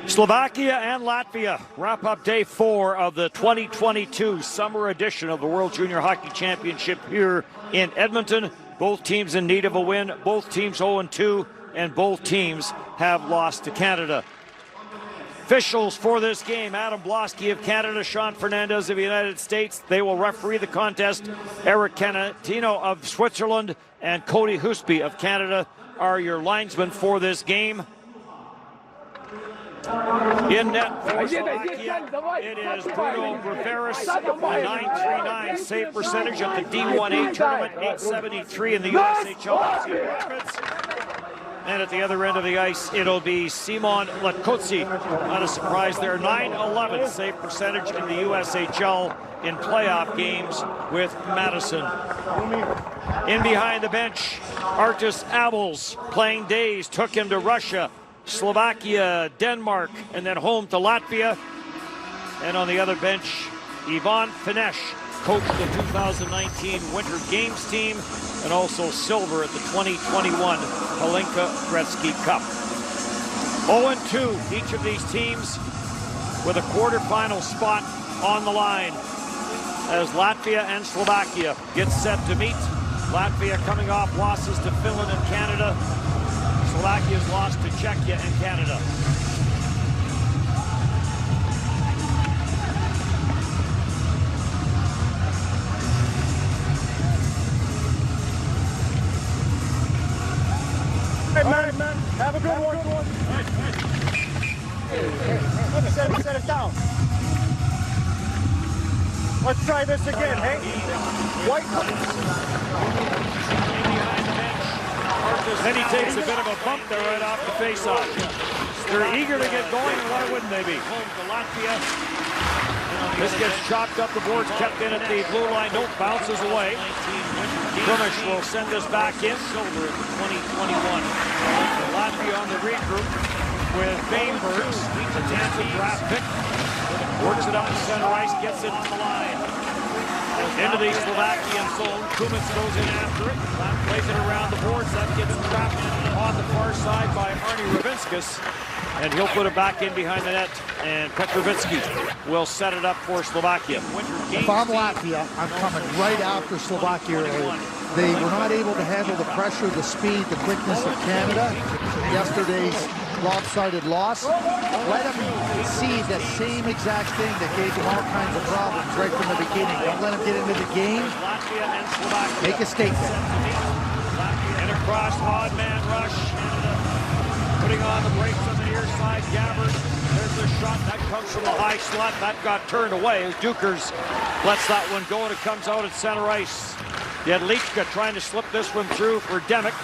Slovakia and Latvia wrap up day 4 of the 2022 summer edition of the World Junior Hockey Championship here in Edmonton. Both teams in need of a win, both teams 0-2, and both teams have lost to Canada. Officials for this game: Adam Blosky of Canada, Sean Fernandez of the United States. They will referee the contest. Eric Canatino of Switzerland and Cody Husby of Canada are your linesmen for this game. In net for Slovakia, it is Bruno Riveras, a .939 save percentage at the D1A tournament, .873 in the USHL. And at the other end of the ice, it'll be Simon Latkotsi. Not a surprise there, .911 save percentage in the USHL in playoff games with Madison. In behind the bench, Artis Abels, playing days, took him to Russia, Slovakia, Denmark, and then home to Latvia. And on the other bench, Ivan Finesh coached the 2019 Winter Games team and also silver at the 2021 Hlinka Gretzky Cup. 0-2, each of these teams with a quarterfinal spot on the line as Latvia and Slovakia get set to meet. Latvia coming off losses to Finland and Canada. Slovakia's lost to Czechia and Canada. Hey, man. Have a good one. Set it down. Let's try this again, hey? White. Then he takes a bit of a bump there right off the face-off. They're eager to get going, and why wouldn't they be? Home to Latvia. This gets chopped up the boards, kept in at the blue line. Nope, bounces away. Krimish will send this back in. Silver at the 2021. Latvia on the regroup with Bainbergs, the Tampa draft pick. Works it up the center ice, gets it on the line. Into the Slovakian zone. Kumits goes in after it. Plays it around the boards. That gets trapped on the far side by Arnie Ravinskas. And he'll put it back in behind the net. And Petrovitsky will set it up for Slovakia. If I'm Latvia, I'm coming right after Slovakia. They were not able to handle the pressure, the speed, the quickness of Canada. Yesterday's lopsided loss. Let them see the same exact thing that gave them all kinds of problems right from the beginning. Don't let them get into the game. Make a statement. And across, odd man rush. Putting on the brakes on the near side. Gabbard, there's the shot. That comes from the high slot. That got turned away. Dukers lets that one go, and it comes out at center ice. Jedlička trying to slip this one through for Demek.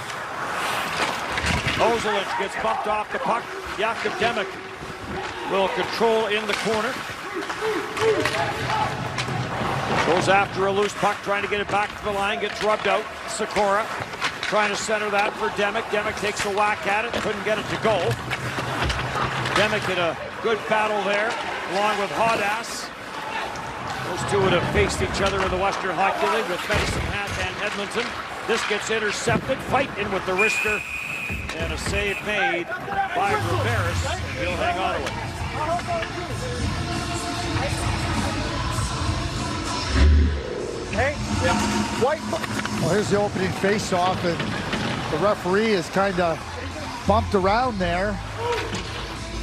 Ozolic gets bumped off the puck. Jakub Demek will control in the corner. Goes after a loose puck, trying to get it back to the line. Gets rubbed out. Sikora trying to center that for Demek. Demek takes a whack at it. Couldn't get it to go. Demek hit a good battle there, along with Hodass. Those two would have faced each other in the Western Hockey League with Medicine Hat and Edmonton. This gets intercepted. Fight in with the wrister. And a save made by Riveras. He'll hang on to it. Hey, White. Well, here's the opening face-off, and the referee is kind of bumped around there.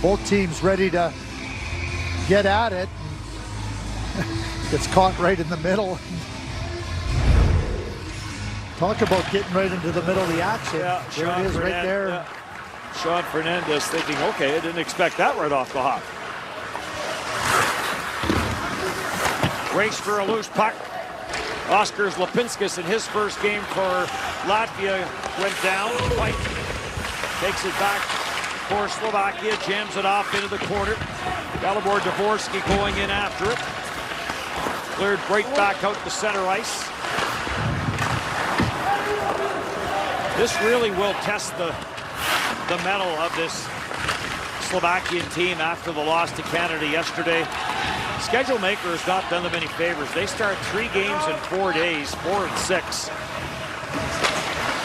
Both teams ready to get at it. Gets caught right in the middle. Talk about getting right into the middle of the action. Yeah, there it is right there. Yeah. Sean Fernandez thinking, okay, I didn't expect that right off the hop. Race for a loose puck. Oskars Lipinskis in his first game for Latvia went down. Fight takes it back for Slovakia, jams it off into the corner. Dalibor Dvorsky going in after it. Cleared right back out to center ice. This really will test the mettle of this Slovakian team after the loss to Canada yesterday. Schedule maker has not done them any favors. They start 3 games in 4 days, 4 and 6.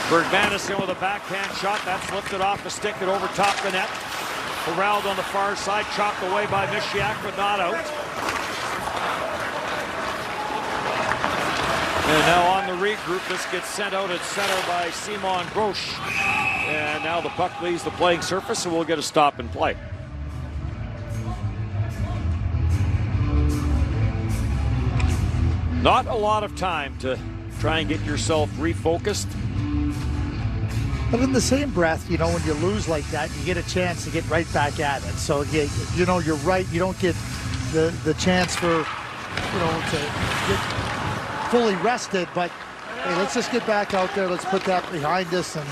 Bergmanis in with a backhand shot. That's lifted off the stick and over top the net. Corralled on the far side, chopped away by Mishiak, but not out. And now on the regroup, this gets sent out at center by Simon Grosch. And now the puck leaves the playing surface, and we'll get a stop and play. Not a lot of time to try and get yourself refocused. But in the same breath, you know, when you lose like that, you get a chance to get right back at it. So, you know, you're right. You don't get the chance for, you know, to get fully rested. But, hey, let's just get back out there. Let's put that behind us. And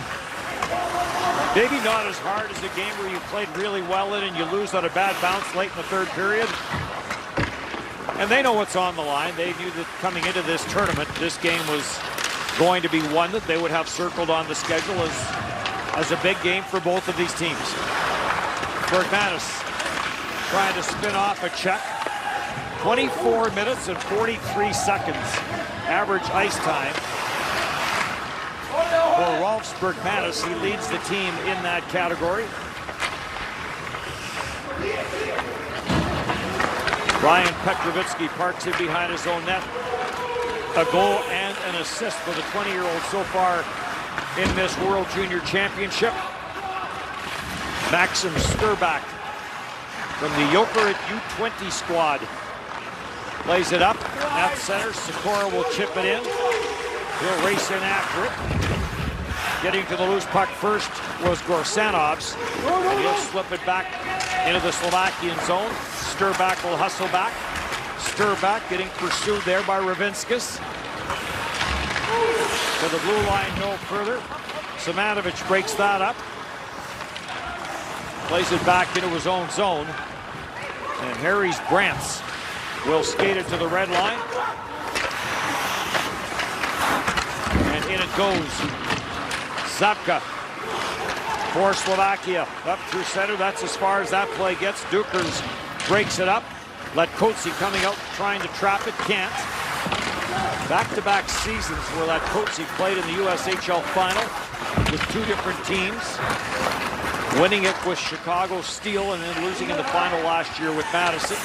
maybe not as hard as a game where you played really well in and you lose on a bad bounce late in the third period. And they know what's on the line. They knew that coming into this tournament, this game was going to be one that they would have circled on the schedule as a big game for both of these teams. Bergmanis trying to spin off a check. 24 minutes and 43 seconds average ice time for Rolf Bergmanis. He leads the team in that category. Ryan Petrovitsky parks it behind his own net. A goal and an assist for the 20-year-old so far in this World Junior Championship. Maxim Sturbach from the Jokerit U20 squad lays it up at center. Sikora will chip it in. He'll race in after it. Getting to the loose puck first was Gorsanovs, and he'll slip it back into the Slovakian zone. Sturbach will hustle back. Sturbach getting pursued there by Ravinskis. To the blue line, no further. Samanovic breaks that up. Plays it back into his own zone. And Harry's Brantz will skate it to the red line. And in it goes. Zapka for Slovakia. Up through center. That's as far as that play gets. Dukers breaks it up. Latkoczy coming out trying to trap it. Can't. Back-to-back seasons where Latkoczy played in the USHL final with two different teams. Winning it with Chicago Steel and then losing in the final last year with Madison.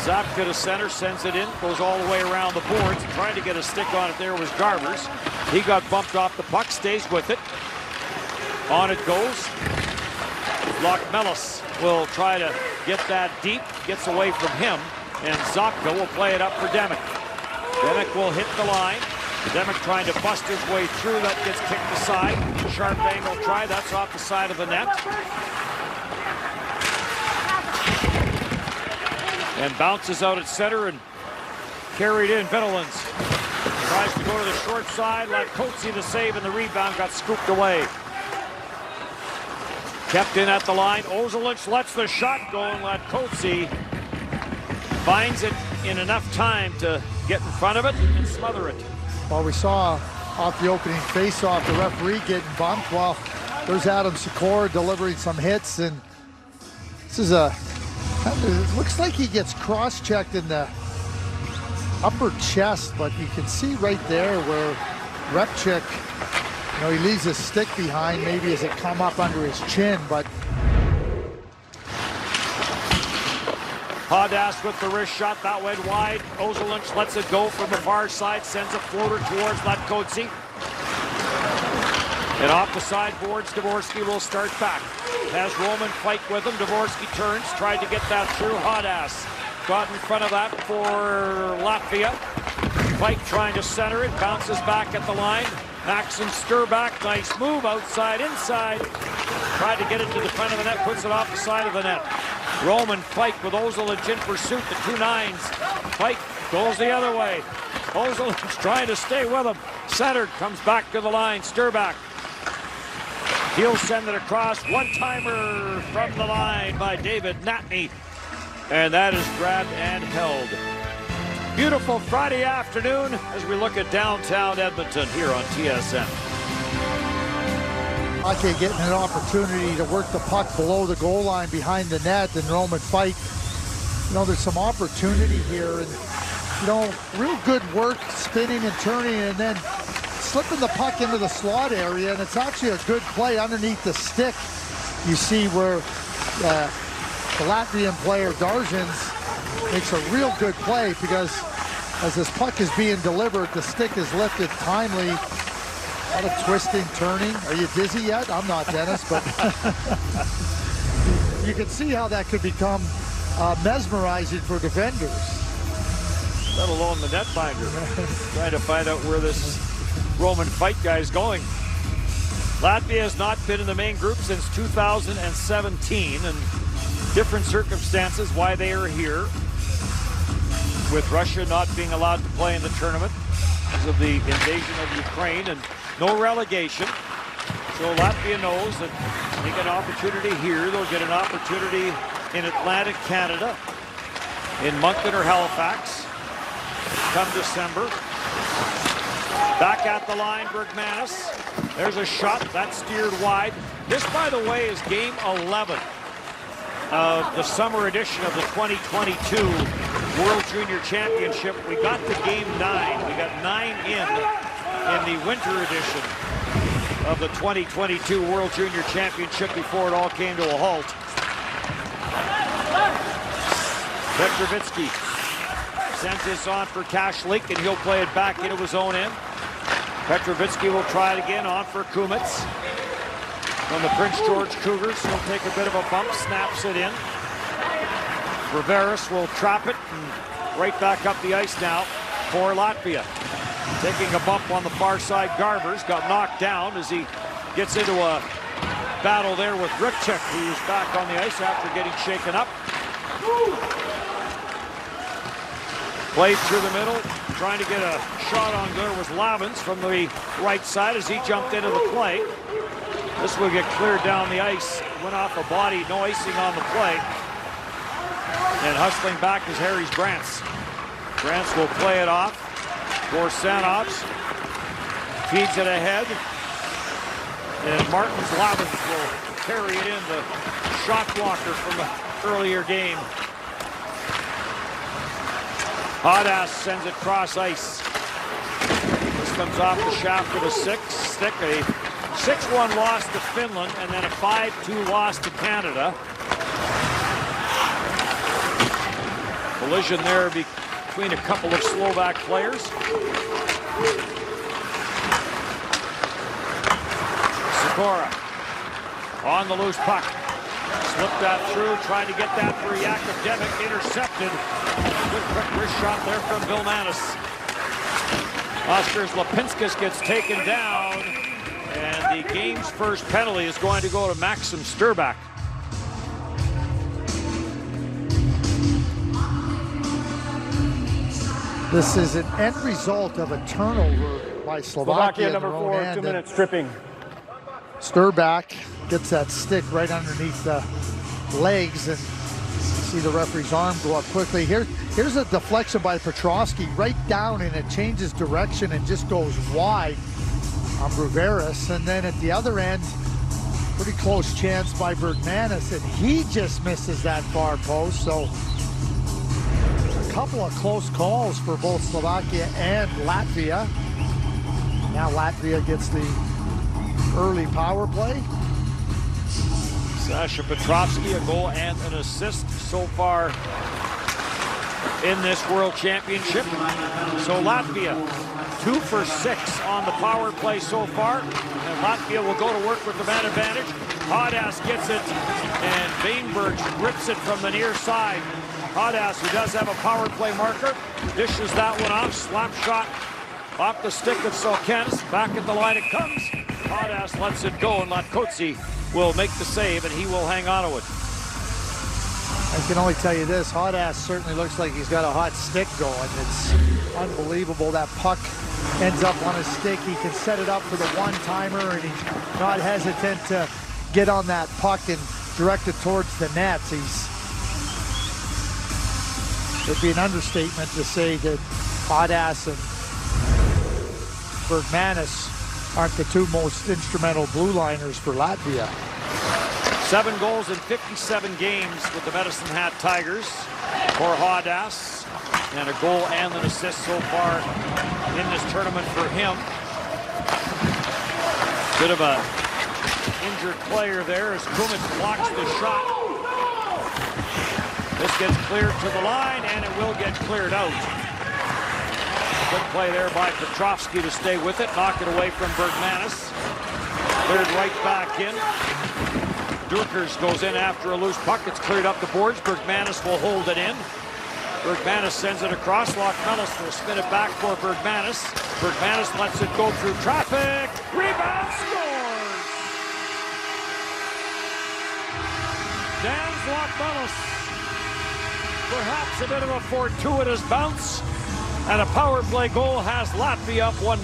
Zapka to center, sends it in, goes all the way around the boards. Trying to get a stick on it there was Garbers. He got bumped off the puck, stays with it. On it goes. Lockmelis will try to get that deep, gets away from him, and Zapka will play it up for Demick. Demick will hit the line. Demick trying to bust his way through, that gets kicked aside. Sharp angle try, that's off the side of the net. And bounces out at center and carried in. Venelins tries to go to the short side. Latkoczy the save and the rebound got scooped away. Kept in at the line. Ozelich lets the shot go, and Latkoczy finds it in enough time to get in front of it and smother it. Well, we saw off the opening face-off the referee getting bumped. Well, there's Adam Sikora delivering some hits, and this is it looks like he gets cross-checked in the upper chest, but you can see right there where Repchik, you know, he leaves his stick behind, maybe as it come up under his chin, but Hadas with the wrist shot, that went wide. Ozelich lets it go from the far side, sends a floater towards Latkoczy. And off the sideboards, Dvorsky will start back. Has Roman fight with him. Dvorsky turns, tried to get that through. Hadas got in front of that for Latvia. Fight trying to center it, bounces back at the line. Maxim Sturbach, nice move, outside, inside. Tried to get it to the front of the net, puts it off the side of the net. Roman fight with Ozelich in pursuit, the 2-9s. Fight goes the other way. Ozelich trying to stay with him. Centered, comes back to the line. Sturbach. He'll send it across. One-timer from the line by David Natney. And that is grabbed and held. Beautiful Friday afternoon as we look at downtown Edmonton here on TSN. Okay, getting an opportunity to work the puck below the goal line behind the net, and Roman fight. You know, there's some opportunity here, and, you know, real good work spinning and turning and then slipping the puck into the slot area, and it's actually a good play underneath the stick. You see where the Latvian player Darzins makes a real good play because as this puck is being delivered, the stick is lifted timely. A lot of twisting, turning. Are you dizzy yet? I'm not, Dennis, but you can see how that could become mesmerizing for defenders. Let alone the netfinder. Trying to find out where this Roman fight guy is going. Latvia has not been in the main group since 2017, and different circumstances why they are here, with Russia not being allowed to play in the tournament because of the invasion of Ukraine, and no relegation. So Latvia knows that they get an opportunity here. They'll get an opportunity in Atlantic Canada, in Moncton or Halifax, come December. Back at the line, Bergmanis. There's a shot, that's steered wide. This, by the way, is game 11 of the summer edition of the 2022 World Junior Championship. We got to game 9. We got 9 in the winter edition of the 2022 World Junior Championship before it all came to a halt. Petrovitsky sends this on for Kashlik, and he'll play it back into his own end. Petrovitsky will try it again, on for Kumets. From the Prince George Cougars, he'll take a bit of a bump, snaps it in. Riveris will trap it, and right back up the ice now for Latvia. Taking a bump on the far side, Garbers got knocked down as he gets into a battle there with Ripchik, who's back on the ice after getting shaken up. Played through the middle, trying to get a shot on there was Lavins from the right side as he jumped into the play. This will get cleared down the ice, went off a body, no icing on the play. And hustling back is Harry's Brantz. Brantz will play it off for Sanovs. Feeds it ahead. And Martins Lavins will carry it in, the shot blocker from the earlier game. Hadas sends it cross ice. This comes off the shaft of a stick. A 6-1 loss to Finland, and then a 5-2 loss to Canada. Collision there between a couple of Slovak players. Sikora on the loose puck. Slipped that through, trying to get that for Yakovlevich, intercepted. Good quick wrist shot there from Vilmanis. Oscars Lipinskis gets taken down, and the game's first penalty is going to go to Maxim Sturbak. This is an end result of a turnover by Slovakia. Number 4, 2 minutes, stripping. Sturbak gets that stick right underneath the legs, and see the referee's arm go up quickly. Here's a deflection by Petrovsky right down, and it changes direction and just goes wide on Bruveris. And then at the other end, pretty close chance by Bergmanis, and he just misses that far post. So a couple of close calls for both Slovakia and Latvia. Now Latvia gets the early power play. Sasha Petrovsky, a goal and an assist so far in this World Championship. So Latvia 2 for 6 on the power play so far, and Latvia will go to work with the man advantage. Hadas gets it, and Vainberg rips it from the near side. Hadas, who does have a power play marker, dishes that one off. Slap shot off the stick of Solkenis. Back at the line it comes. Hadas lets it go, and Latkotsi will make the save, and he will hang on to it. I can only tell you this, Hadas certainly looks like he's got a hot stick going. It's unbelievable. That puck ends up on his stick. He can set it up for the one-timer, and he's not hesitant to get on that puck and direct it towards the net. It'd be an understatement to say that Hadas and Bergmanis aren't the two most instrumental blue liners for Latvia. 7 goals in 57 games with the Medicine Hat Tigers for Hadas, and a goal and an assist so far in this tournament for him. Bit of a injured player there as Kumets blocks the shot. gets cleared to the line, and it will get cleared out. Good play there by Petrovsky to stay with it, knock it away from Bergmanis. Cleared right back in. Dukers goes in after a loose puck. It's cleared up the boards. Bergmanis will hold it in. Bergmanis sends it across. Lockmelis will spin it back for Bergmanis. Bergmanis lets it go through traffic. Rebound, scores! Dan Lockmelis. Perhaps a bit of a fortuitous bounce. And a power play goal has Latvia up 1-0.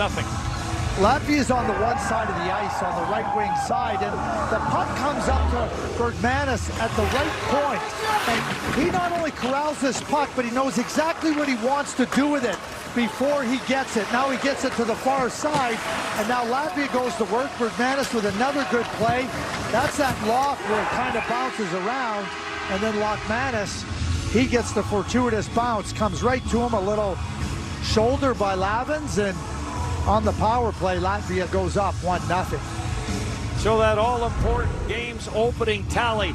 Latvia is on the one side of the ice, on the right wing side, and the puck comes up to Bergmanis at the right point. And he not only corrals this puck, but he knows exactly what he wants to do with it before he gets it. Now he gets it to the far side, and now Latvia goes to work. Bergmanis with another good play. That's that loft where it kind of bounces around, and then Lockmanis, he gets the fortuitous bounce, comes right to him, a little shoulder by Lavins, and on the power play, Latvia goes up 1-0. So that all-important game's opening tally.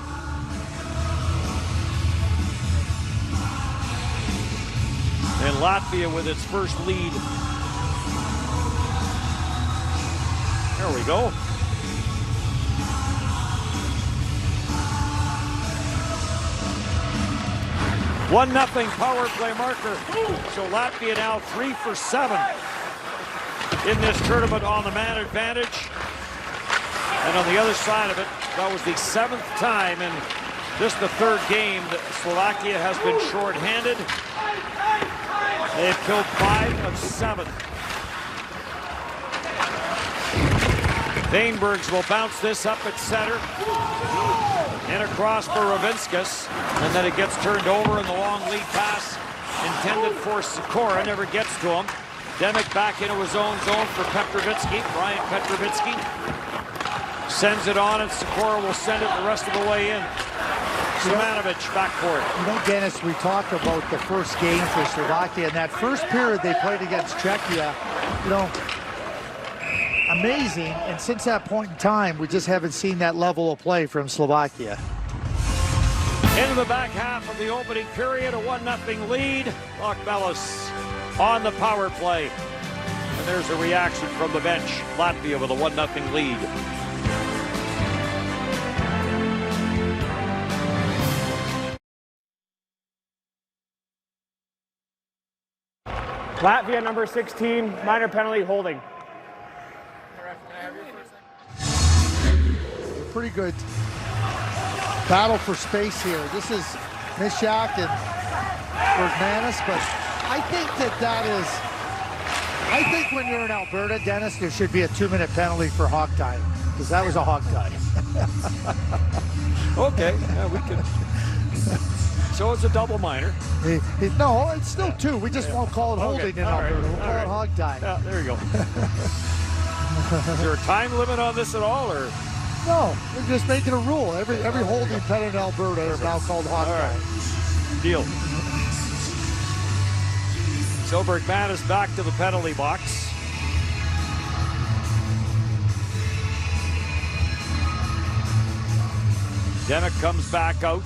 And Latvia with its first lead. There we go. One nothing power play marker. So Latvia now 3 for 7 in this tournament on the man advantage. And on the other side of it, that was the 7th time in this the 3rd game that Slovakia has been shorthanded. They've killed 5 of 7. Vainbergs will bounce this up at center. And across for Ravinskas. And then it gets turned over, and the long lead pass intended for Sikora never gets to him. Demick back into his own zone for Petrovitsky. Brian Petrovitsky sends it on, and Sikora will send it the rest of the way in. Simanovic back for it. You know, Dennis, we talked about the first game for Slovakia, and that first period they played against Czechia, you know, amazing. And since that point in time, we just haven't seen that level of play from Slovakia. Into the back half of the opening period, a 1-0 lead. Lockmelis on the power play. And there's a reaction from the bench. Latvia with a 1-0 lead. Latvia, number 16, minor penalty, holding. Pretty good battle for space here. This is Mishak and Bergmanis, but I think when you're in Alberta, Dennis, there should be a 2-minute penalty for hog tie, because that was a hog tie. Okay, yeah, we can. So it's a double minor. No, it's still 2. We just won't call it holding in Alberta. We'll call it hog tie. Yeah, there you go. Is there a time limit on this at all, or? No, we're just making a rule. Every holding pen in Alberta is now called hog tie. Right. Deal. So Bergmanis back to the penalty box. Demick comes back out.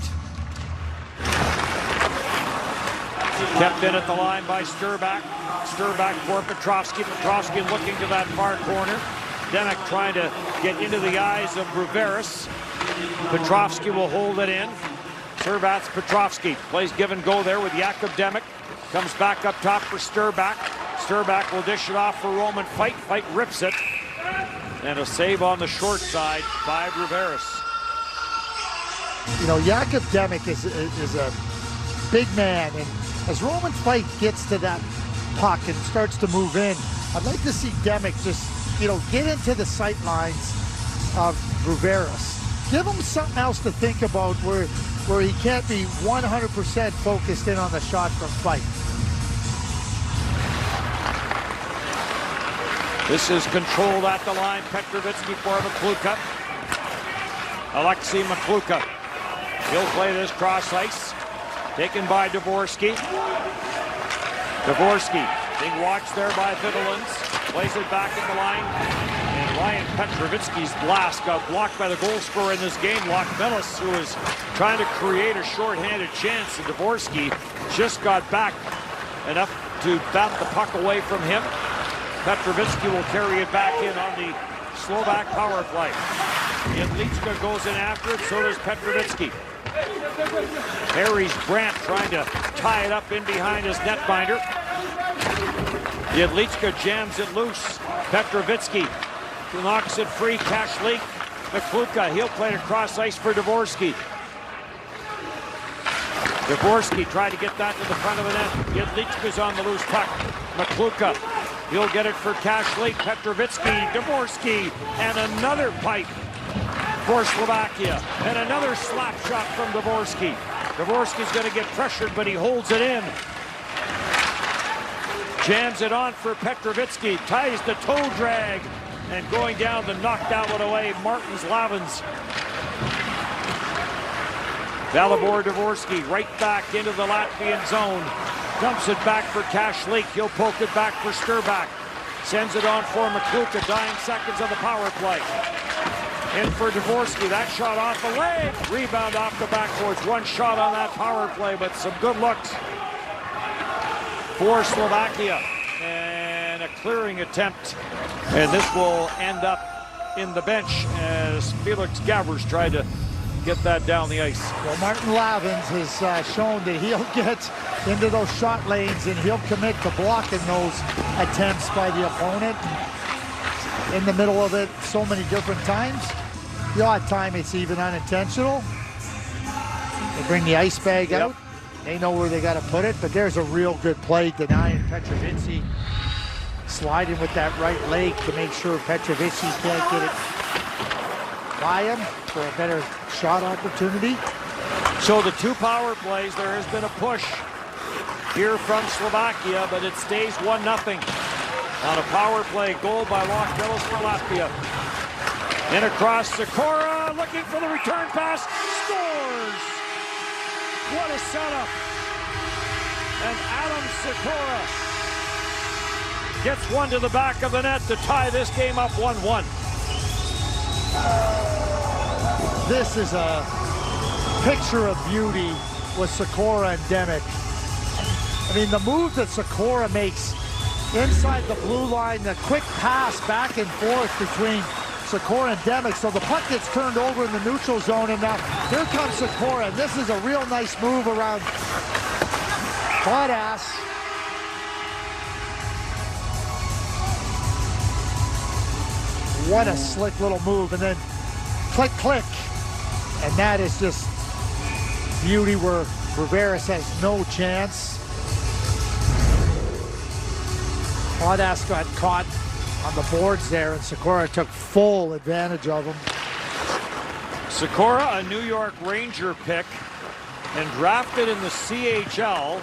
Kept in at the line by Sturback. Sturback for Petrovsky. Petrovsky looking to that far corner. Demick trying to get into the eyes of Bruveris. Petrovsky will hold it in. Servats Petrovsky plays give and go there with Jakub Demick. Comes back up top for Sturback. Sturback will dish it off for Roman Fight. Fight rips it. And a save on the short side by Bruveris. You know, Jakub Demick is a big man, and as Roman Fight gets to that puck and starts to move in, I'd like to see Demick just, you know, get into the sight lines of Bruveris. Give him something else to think about where he can't be 100% focused in on the shot from Fight. This is controlled at the line. Petrovitsky for Makluka. Alexei Makluka. He'll play this cross ice. Taken by Dvorsky. Dvorsky being watched there by Vitulins. Plays it back at the line. And Ryan Petrovitsky's blast got blocked by the goal scorer in this game, Lockmelis, who was trying to create a shorthanded chance, and Dvorsky just got back enough to bat the puck away from him. Petrovitsky will carry it back in on the Slovak power play. Jedlička goes in after it, so does Petrovitsky. Harry's Brandt trying to tie it up in behind his netminder. Jedlička jams it loose. Petrovitsky knocks it free. Kashlik. Makluka, he'll play it across ice for Dvorsky. Dvorsky tried to get that to the front of the net. Jedlička's on the loose puck. Makluka, he'll get it for Kashlik. Petrovitsky, Dvorsky, and another pipe for Slovakia. And another slap shot from Dvorsky. Dvorsky's going to get pressured, but he holds it in. Jams it on for Petrovitsky, ties the toe drag, and going down to knock that one away, Martins Lavins. Dalibor Dvorsky right back into the Latvian zone. Dumps it back for Kashlik. He'll poke it back for Sturbak. Sends it on for Makluka, dying seconds of the power play. In for Dvorsky, that shot off the leg. Rebound off the backboards. One shot on that power play, but some good looks for Slovakia, and a clearing attempt, and this will end up in the bench as Felix Gavers tried to get that down the ice. Well, Martin Lavins has shown that he'll get into those shot lanes and he'll commit to blocking those attempts by the opponent. In the middle of it so many different times. The odd time it's even unintentional. They bring the ice bag out. They know where they got to put it, but there's a real good play denying Petrovitsky. Sliding with that right leg to make sure Petrovitsky can't get it by him for a better shot opportunity. So the two power plays, there has been a push here from Slovakia, but it stays 1-0 on a power play goal by Lockmelis for Latvia. In across Sikora, looking for the return pass, scores! What a setup. And Adam Sikora gets one to the back of the net to tie this game up 1-1. This is a picture of beauty with Sikora and Demick. I mean, the move that Sikora makes inside the blue line, the quick pass back and forth between Sikora and Demick, so the puck gets turned over in the neutral zone, and now here comes Sikora, and this is a real nice move around Bodas. What a slick little move, and then click, click, and that is just beauty where Riveras has no chance. Bodas got caught on the boards there, and Sikora took full advantage of him. Sikora, a New York Ranger pick, and drafted in the CHL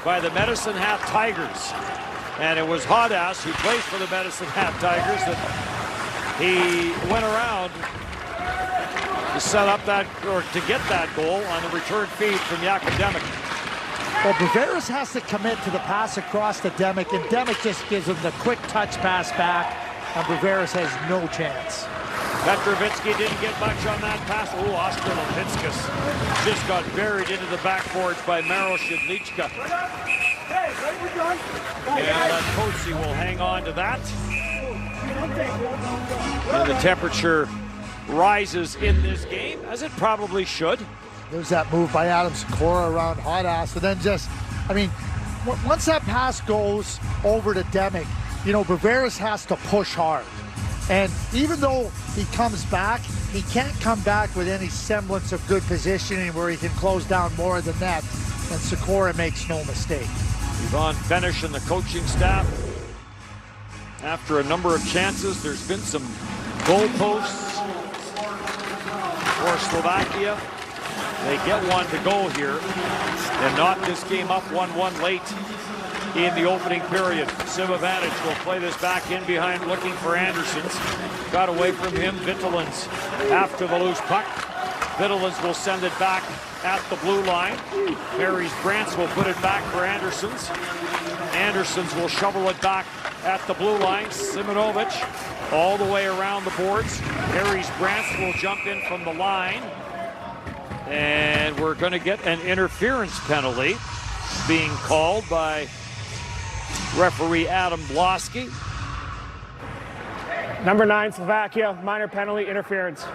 by the Medicine Hat Tigers. And it was Bodas, who plays for the Medicine Hat Tigers, that he went around to set up that, or to get that goal on the return feed from the academic. Well, Riveras has to commit to the pass across to Demick, and Demick just gives him the quick touch pass back, and Riveras has no chance. Petrovitsky didn't get much on that pass. Oh, Ostrolopitskas just got buried into the backboards by Maro Jedlička. And Coatsy will hang on to that. And the temperature rises in this game, as it probably should. There's that move by Adam Sikora around Bodas, and then just, I mean, once that pass goes over to Demick, you know, Riveras has to push hard. And even though he comes back, he can't come back with any semblance of good positioning where he can close down more than that. And Sikora makes no mistake. Yvonne Fenish and the coaching staff, after a number of chances, there's been some goalposts for Slovakia. They get one to go here and knock this game up 1-1 late in the opening period. Sivovanich will play this back in behind, looking for Andersons. Got away from him. Vitulins after the loose puck. Vitulins will send it back at the blue line. Harry's Brants will put it back for Andersons. Andersons will shovel it back at the blue line. Simonovic all the way around the boards. Harry's Brants will jump in from the line. And we're going to get an interference penalty being called by referee Adam Blosky. Number 9, Slovakia, minor penalty, interference.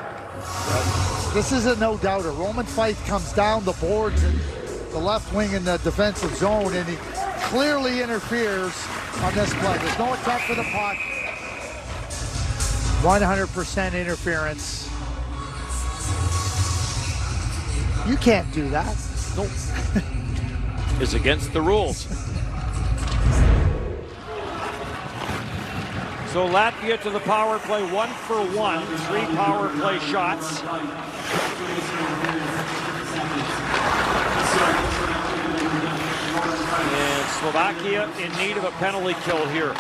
This is a no doubter. Roman Fight comes down the boards in the left wing in the defensive zone, and he clearly interferes on this play. There's no attempt for the puck. 100% interference. You can't do that. Nope. It's against the rules. So Latvia to the power play, 1 for 1, 3 power play shots. And Slovakia in need of a penalty kill here.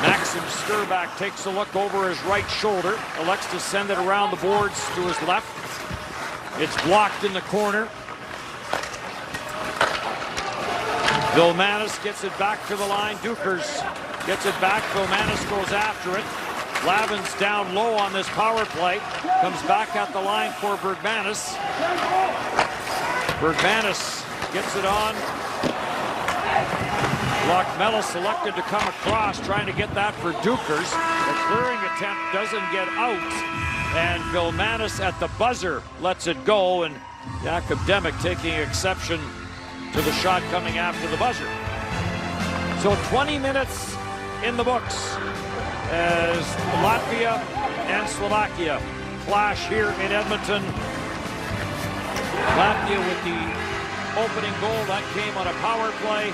Maxim Sturback takes a look over his right shoulder, elects to send it around the boards to his left. It's blocked in the corner. Vilmanis gets it back to the line. Dukers gets it back. Vilmanis goes after it. Lavin's down low on this power play. Comes back at the line for Bergmanis. Bergmanis gets it on. Lockmella selected to come across, trying to get that for Dukers. The clearing attempt doesn't get out. And Vilmanis at the buzzer lets it go. And the academic taking exception to the shot coming after the buzzer. So 20 minutes in the books as Latvia and Slovakia clash here in Edmonton. Latvia with the opening goal that came on a power play.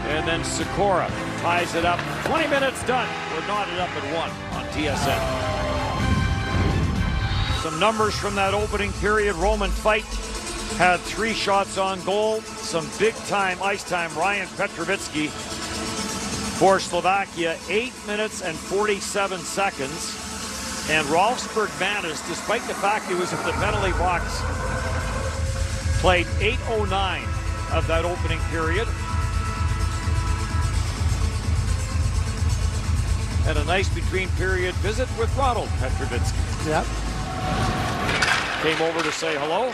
And then Sikora ties it up. 20 minutes done. We're knotted up at 1 on TSN. Some numbers from that opening period. Roman Fight had 3 shots on goal. Some big-time ice time. Ryan Petrovitsky for Slovakia, 8 minutes and 47 seconds. And Rolf Bergmanis, despite the fact he was at the penalty box, played 8:09 of that opening period. And a nice between-period visit with Ronald Petrovitsky. Yep. Came over to say hello.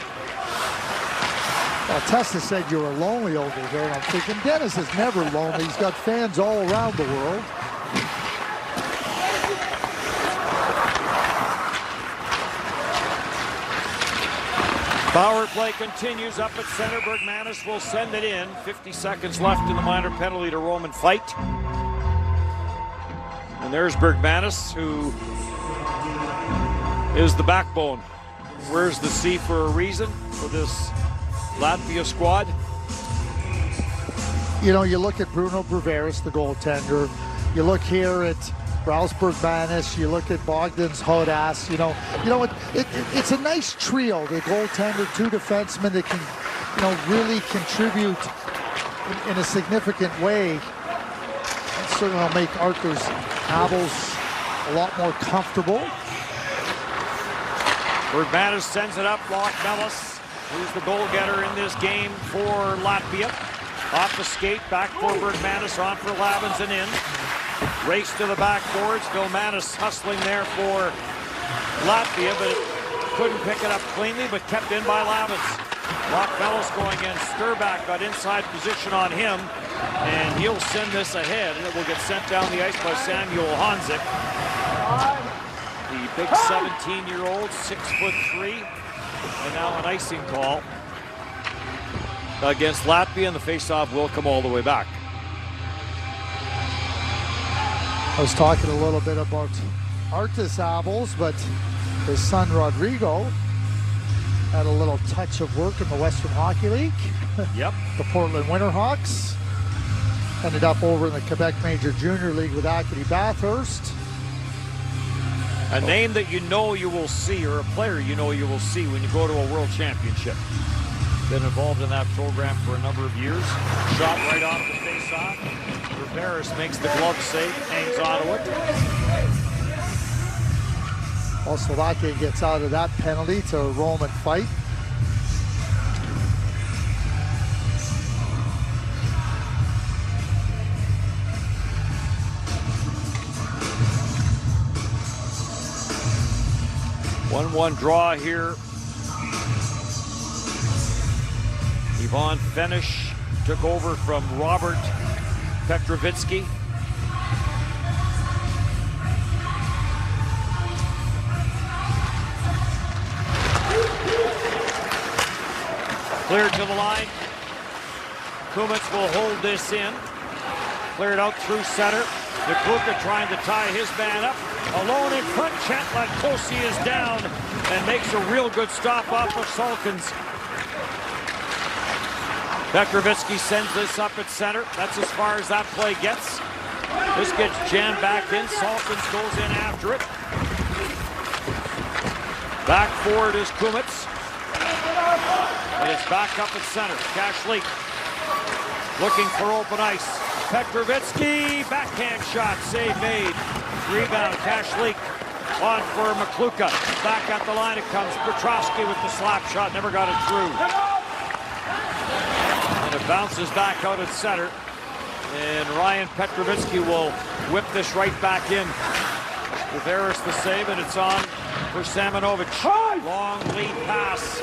Well, Tessa said you were lonely over there, and I'm thinking Dennis is never lonely. He's got fans all around the world. Power play continues up at center. Bergmanis will send it in. 50 seconds left in the minor penalty to Roman Fight. And there's Bergmanis, who is the backbone. Wears the C for a reason for this Latvia squad. You know, you look at Bruno Breveris, the goaltender. You look here at Rolf Bergmanis. You look at Bogdan's Hodas. You know it's a nice trio. The goaltender, 2 defensemen that can, really contribute in a significant way. And certainly will make Arthur's Havels a lot more comfortable. Bergmanis sends it up. Lockmellis, who's the goal getter in this game for Latvia. Off the skate, back for Bergmanis, on for Lavins and in. Race to the backboards. Vilmanis hustling there for Latvia, but couldn't pick it up cleanly, but kept in by Lavins. Lockmellis going in. Sturback got inside position on him, and he'll send this ahead, and it will get sent down the ice by Samuel Honzik. The big 17-year-old, 6'3", and now an icing call against Latvia, and the faceoff will come all the way back. I was talking a little bit about Artis Havels, but his son Rodrigo had a little touch of work in the Western Hockey League. Yep. The Portland Winterhawks. Ended up over in the Quebec Major Junior League with Acadie Bathurst. A name that you will see, or a player you will see when you go to a World Championship. Been involved in that program for a number of years. Shot right off the face-off. Rivera makes the glove save, hangs onto it. Well, Slovakia gets out of that penalty to Roman Fight. 1-1 draw here. Ivan Fenish took over from Robert Petrovitsky. Cleared to the line. Kumets will hold this in. Cleared out through center. Mikluka trying to tie his man up. Alone in front, Chet Latkosi is down and makes a real good stop off of Salkins. Petrovitsky sends this up at center. That's as far as that play gets. This gets jammed back in. Salkins goes in after it. Back forward is Kumets. And it's back up at center. Kashlik looking for open ice. Petrovitsky, backhand shot, save made. Rebound, Kashlik on for Mikluka. Back at the line it comes. Petrovsky with the slap shot, never got it through. And it bounces back out at center. And Ryan Petrovitsky will whip this right back in. With Harris the save, and it's on for Samanovic. Long lead pass.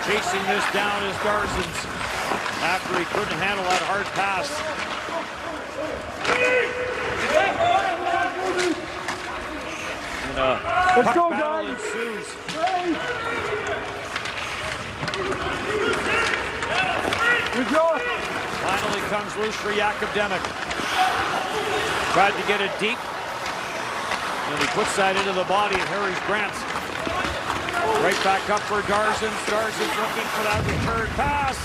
Chasing this down is Darzins after he couldn't handle that hard pass. And puck battle ensues. Finally comes loose for Yakubdemek. Tried to get it deep. And he puts that into the body of Harry Grant. Right back up for Darzins. Darzins looking for that return pass.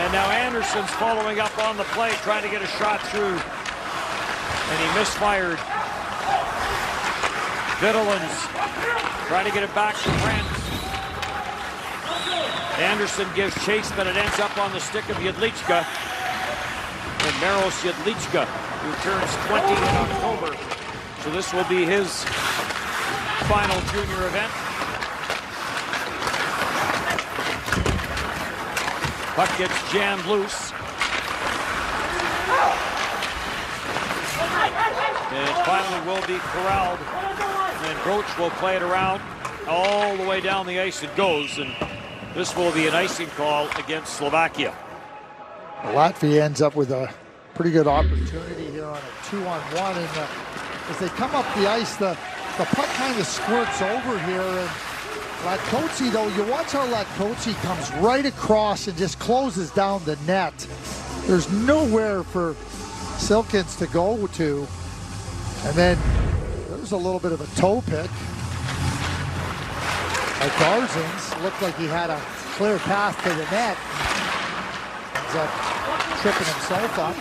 And now Anderson's following up on the play, trying to get a shot through. And he misfired. Vittelens trying to get it back to Grant. Anderson gives chase, but it ends up on the stick of Jedlička. And Maros Jedlička, who turns 20 in October. So this will be his final junior event. Puck gets jammed loose. And it finally will be corralled. And Broach will play it around. All the way down the ice it goes. And this will be an icing call against Slovakia. Latvia ends up with a pretty good opportunity here on a 2-on-1. And as they come up the ice, the puck kind of squirts over here. And Latkosi, though, you watch how Latkosi comes right across and just closes down the net. There's nowhere for Silkins to go to. And then there's a little bit of a toe pick. Darzins looked like he had a clear path to the net. Ends up tripping himself up.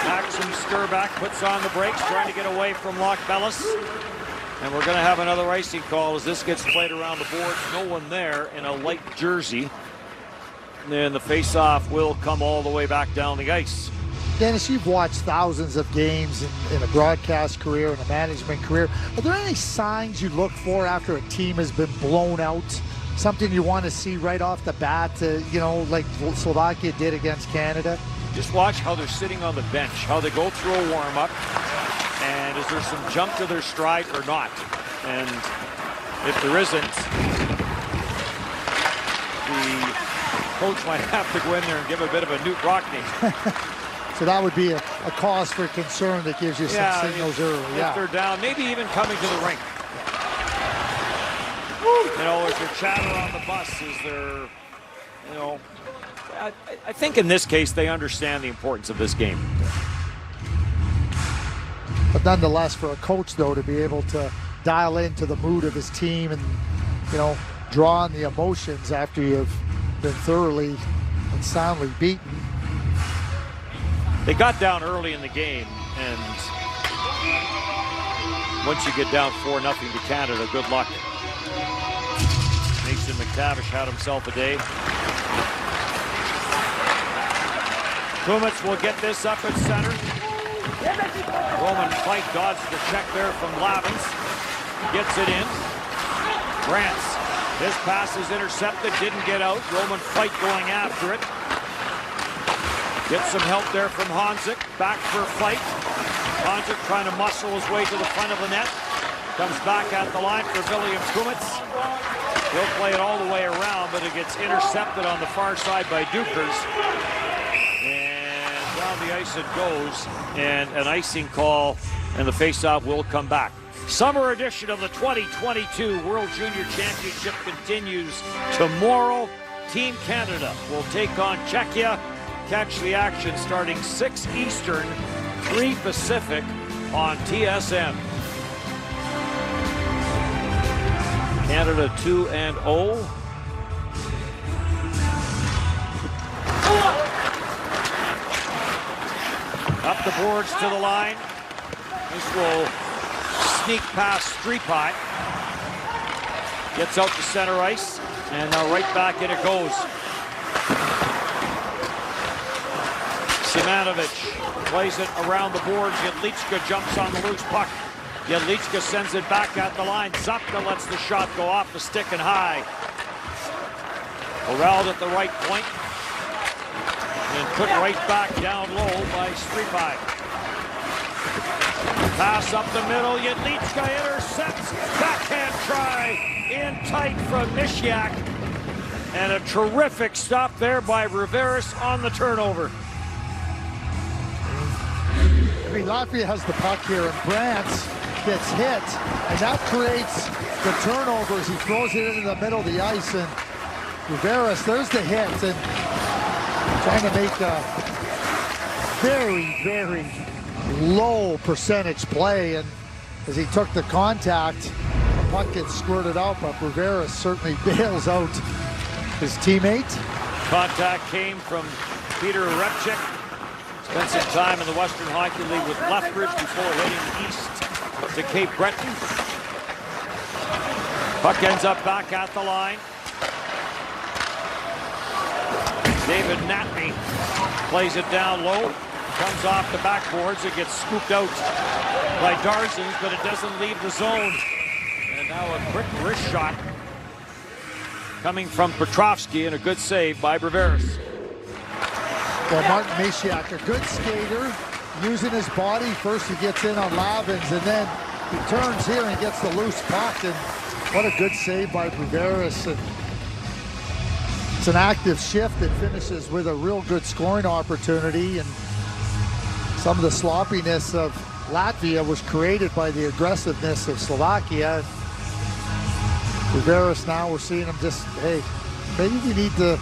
Maxim Sturback puts on the brakes, trying to get away from Lockbellis. And we're going to have another icing call as this gets played around the board. No one there in a light jersey. And then the face-off will come all the way back down the ice. Dennis, you've watched thousands of games in a broadcast career and a management career. Are there any signs you look for after a team has been blown out? Something you want to see right off the bat, you know, like Slovakia did against Canada? Just watch how they're sitting on the bench, how they go through a warm-up. And is there some jump to their stride or not? And if there isn't, the coach might have to go in there and give a bit of a Newt Rockney. So that would be a cause for concern that gives you some signals early. If they're down, maybe even coming to the rink. You know, is there chatter on the bus? Is there, you know, I think in this case they understand the importance of this game. But nonetheless, for a coach, though, to be able to dial into the mood of his team and, you know, draw on the emotions after you've been thoroughly and soundly beaten. They got down early in the game, and once you get down 4-0 to Canada, good luck. Mason McTavish had himself a day. Kumets will get this up at center. Roman Fight dodged the check there from Lavins. Gets it in. Grants. His pass is intercepted, didn't get out. Roman Fight going after it. Gets some help there from Honzik. Back for Fight. Honzik trying to muscle his way to the front of the net. Comes back at the line for William Kumitz. He'll play it all the way around, but it gets intercepted on the far side by Dukers. And down the ice it goes, and an icing call, and the faceoff will come back. Summer edition of the 2022 World Junior Championship continues tomorrow. Team Canada will take on Czechia. Catch the action starting 6 Eastern, 3 Pacific on TSN. Canada 2-0. Up the boards to the line. This will sneak past Streepie. Gets out to center ice. And now right back in it goes. Simanovic plays it around the boards. Jedlička jumps on the loose puck. Jedlička sends it back at the line. Zapka lets the shot go off the stick and high. Corralled at the right point. And put right back down low by Streepie. Pass up the middle. Jedlička intercepts. Backhand try in tight from Mishiak. And a terrific stop there by Riveris on the turnover. I mean, Latvia has the puck here, and Brantz gets hit, and that creates the turnover as he throws it into the middle of the ice. And Riveris, there's the hit, and trying to make a very, very low percentage play. And as he took the contact, the puck gets squirted out, but Riveris certainly bails out his teammate. Contact came from Peter Repchik. Spent some time in the Western Hockey League with Lethbridge before heading east to Cape Breton. Puck ends up back at the line. David Natney plays it down low. Comes off the backboards. It gets scooped out by Darzins, but it doesn't leave the zone. And now a quick wrist shot coming from Petrovsky, and a good save by Riveris. Well, Martin Mishiak, a good skater, using his body. First he gets in on Lavins, and then he turns here and gets the loose puck. And what a good save by Riveris. And it's an active shift that finishes with a real good scoring opportunity. And some of the sloppiness of Latvia was created by the aggressiveness of Slovakia. Riveris, now we're seeing him just, hey, maybe we need to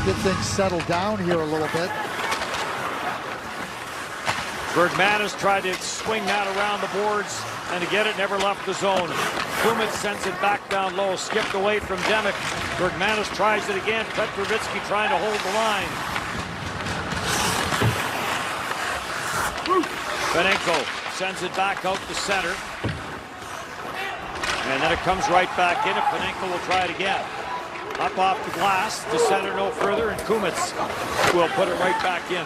get things settled down here a little bit. Bergmanis tried to swing that around the boards, and to get it, never left the zone. Kumitz sends it back down low, skipped away from Demick. Bergmanis tries it again. Petrovitsky trying to hold the line. Benenko sends it back out to center. And then it comes right back in, and Panenko will try it again. Up off the glass to center no further, and Kumitz will put it right back in.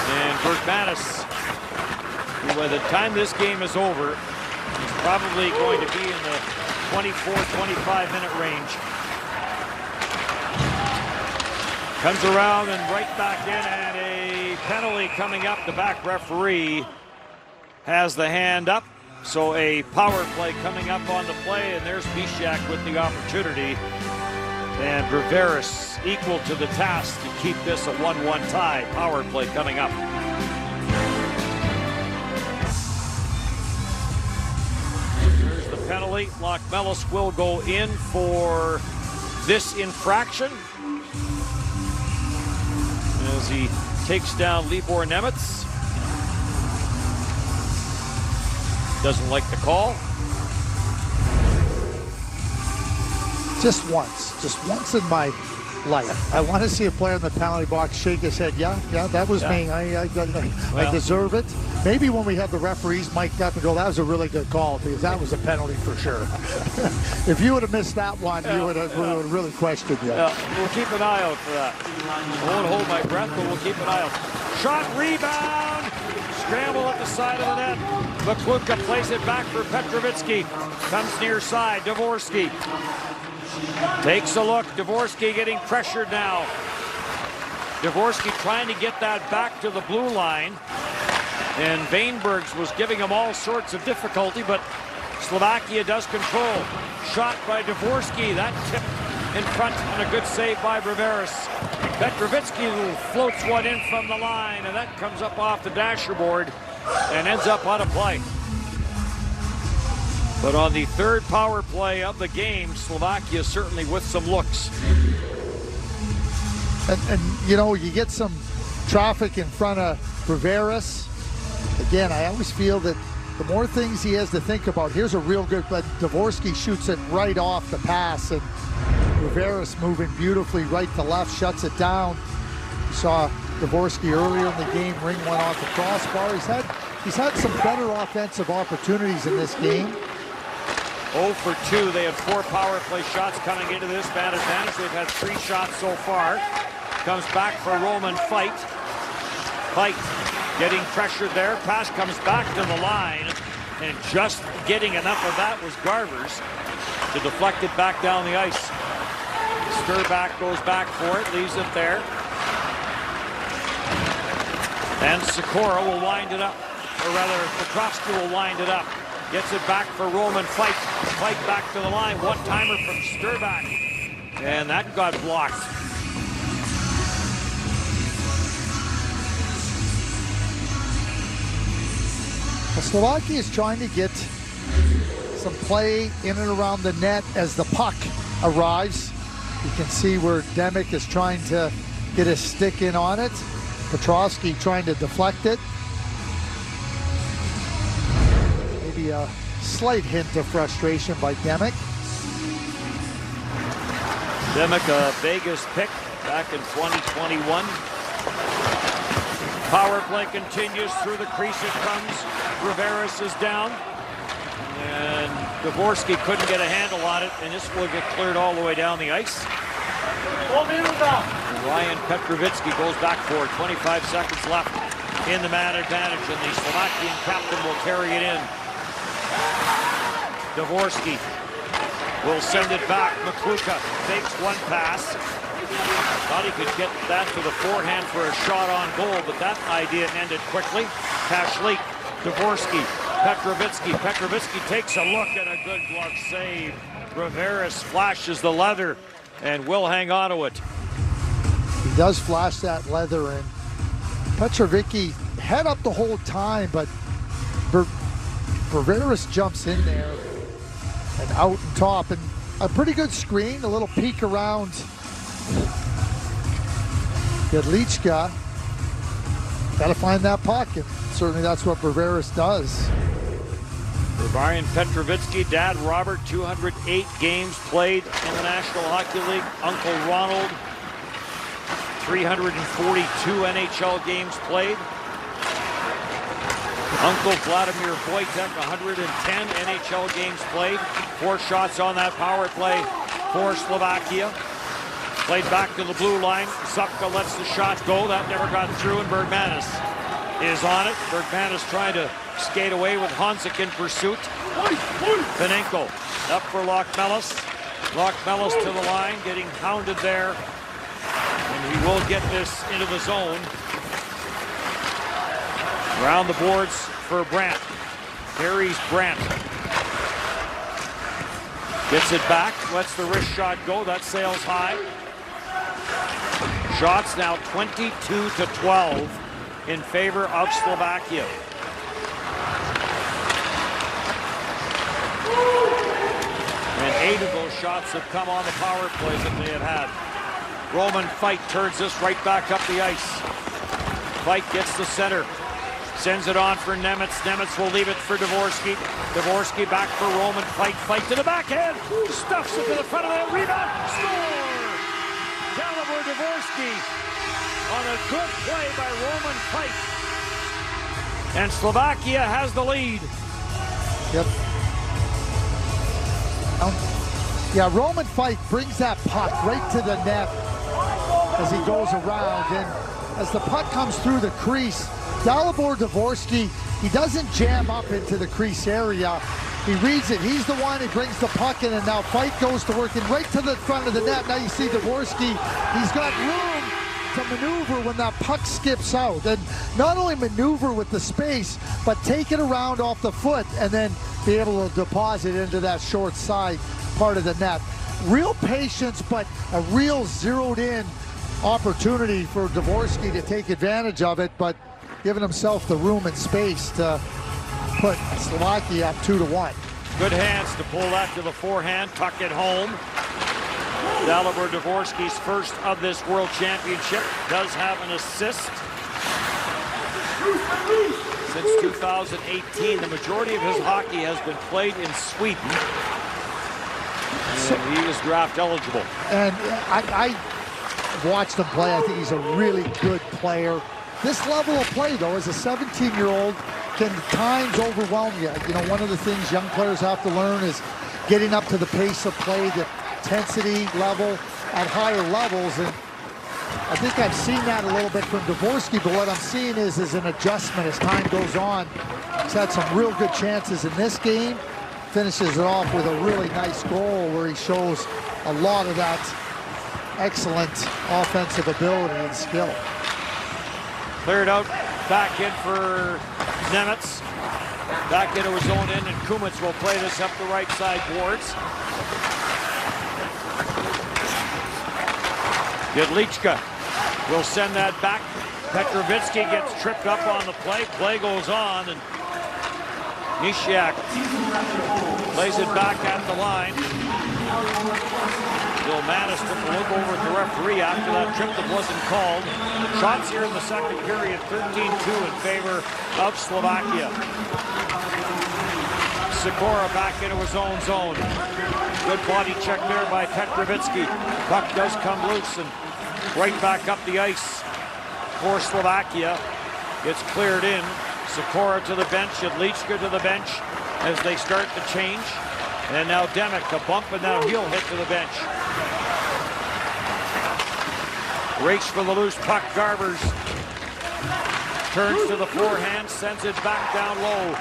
And Bergmanis, who by the time this game is over, is probably going to be in the 24-25 minute range. Comes around and right back in, and a penalty coming up. The back referee has the hand up. So a power play coming up on the play, and there's Bishak with the opportunity. And Riveris equal to the task to keep this a 1-1 tie. Power play coming up. There's the penalty. Lochmelis will go in for this infraction as he takes down Libor Nemetz. Doesn't like the call. Just once in my life, I want to see a player in the penalty box shake his head. Yeah, that was me. I deserve it. Maybe when we have the referees mic'd up and go, that was a really good call, because that was a penalty for sure. If you would have missed that one, we would have really questioned you. We'll keep an eye out for that. I won't hold my breath, but we'll keep an eye out. Shot, rebound, scramble at the side of the net. Bakluka plays it back for Petrovitsky. Comes near side, Dvorsky. Takes a look, Dvorsky getting pressured now. Dvorsky trying to get that back to the blue line. And Vainbergs was giving him all sorts of difficulty, but Slovakia does control. Shot by Dvorsky, that tipped in front, and a good save by Riveras. Petrovitsky floats one in from the line, and that comes up off the dasherboard and ends up out of play. But on the third power play of the game, Slovakia certainly with some looks. And you know, you get some traffic in front of Riveras. Again, I always feel that the more things he has to think about, here's a real good, but Dvorsky shoots it right off the pass, and Riveras moving beautifully right to left, shuts it down. You saw Dvorsky earlier in the game ring one off the crossbar. He's had some better offensive opportunities in this game. 0 for 2. They had 4 power play shots coming into this bad advantage. They've had 3 shots so far. Comes back for Roman Fight. Fight getting pressured there. Pass comes back to the line. And just getting enough of that was Garvers to deflect it back down the ice. Sturback goes back for it, leaves it there. And Sikora will wind it up. Or rather, Petrovsky will wind it up. Gets it back for Roman Fight. Fight back to the line. One-timer from Sturback. And that got blocked. Slovakia is trying to get some play in and around the net as the puck arrives. You can see where Demick is trying to get his stick in on it. Petrovsky trying to deflect it. Maybe a slight hint of frustration by Demick. Demick, a Vegas pick back in 2021. Power play continues through the crease. It comes. Riveras is down. And Dvorsky couldn't get a handle on it, and this will get cleared all the way down the ice. And Ryan Petrovitsky goes back for it. 25 seconds left in the man advantage, and the Slovakian captain will carry it in. Dvorsky will send it back. Makluka takes one pass. Thought he could get that to the forehand for a shot on goal, but that idea ended quickly. Kashlik, Dvorsky, Petrovitsky. Petrovitsky takes a look and a good glove save. Riveras flashes the leather and will hang on to it. He does flash that leather, and Petrovitsky head up the whole time, but Riveras jumps in there and out and top, and a pretty good screen, a little peek around Jedlička. Got to find that puck, and certainly that's what Riveras does. Ryan Petrovitsky, Dad Robert, 208 games played in the National Hockey League. Uncle Ronald, 342 NHL games played. Uncle Vladimir Wojtek, 110 NHL games played. 4 shots on that power play for Slovakia. Played back to the blue line. Zupka lets the shot go. That never got through, and Bergmanis is on it. Bergmanis trying to skate away with Honzik in pursuit. Penenko up for Lockmelis. Lockmelis to the line, getting hounded there. And he will get this into the zone. Around the boards for Brandt. Harry's Brandt. Gets it back, lets the wrist shot go. That sails high. Shots now 22-12 in favor of Slovakia. And 8 of those shots have come on the power plays that they have had. Roman Fight turns this right back up the ice. Fight gets the center. Sends it on for Nemitz. Nemitz will leave it for Dvorsky. Dvorsky back for Roman Fight. Fight to the backhand. Stuffs it to the front of the rebound. Score! Dalibor Dvorsky on a good play by Roman Fight. And Slovakia has the lead. Yep. Yeah, Roman Fight brings that puck right to the net as he goes around. And as the puck comes through the crease, Dalibor Dvorsky, he doesn't jam up into the crease area. He reads it. He's the one who brings the puck in, and now Fight goes to work in right to the front of the net. Now you see Dvorsky, he's got room to maneuver when that puck skips out. And not only maneuver with the space, but take it around off the foot and then be able to deposit into that short side part of the net. Real patience, but a real zeroed in opportunity for Dvorsky to take advantage of it, but giving himself the room and space to put Slovakia up 2-1. Good hands to pull that to the forehand, tuck it home. Dalibor Dvorsky's first of this World Championship, does have an assist. Since 2018, the majority of his hockey has been played in Sweden. And he is draft eligible. And I watched him play. I think he's a really good player. This level of play, though, as a 17-year-old, can at times overwhelm you. You know, one of the things young players have to learn is getting up to the pace of play, the intensity level at higher levels. And I think I've seen that a little bit from Dvorsky, but what I'm seeing is an adjustment as time goes on. He's had some real good chances in this game. Finishes it off with a really nice goal where he shows a lot of that excellent offensive ability and skill. Cleared out, back in for Nemitz. Back into his own end, and Kumets will play this up the right side boards. Jedlička will send that back. Petrovitsky gets tripped up on the play. Play goes on, and Nishiak plays it back at the line. Bill Mattis took a look over at the referee after that trip that wasn't called. Shots here in the second period, 13-2 in favor of Slovakia. Sikora back into his own zone. Good body check there by Petrovitsky. Puck does come loose and right back up the ice for Slovakia. Gets cleared in. Sikora to the bench, Jedlička to the bench as they start to change. And now Demick, a bump and now he'll hit to the bench. Race for the loose puck, Garbers. Turns to the forehand, sends it back down low.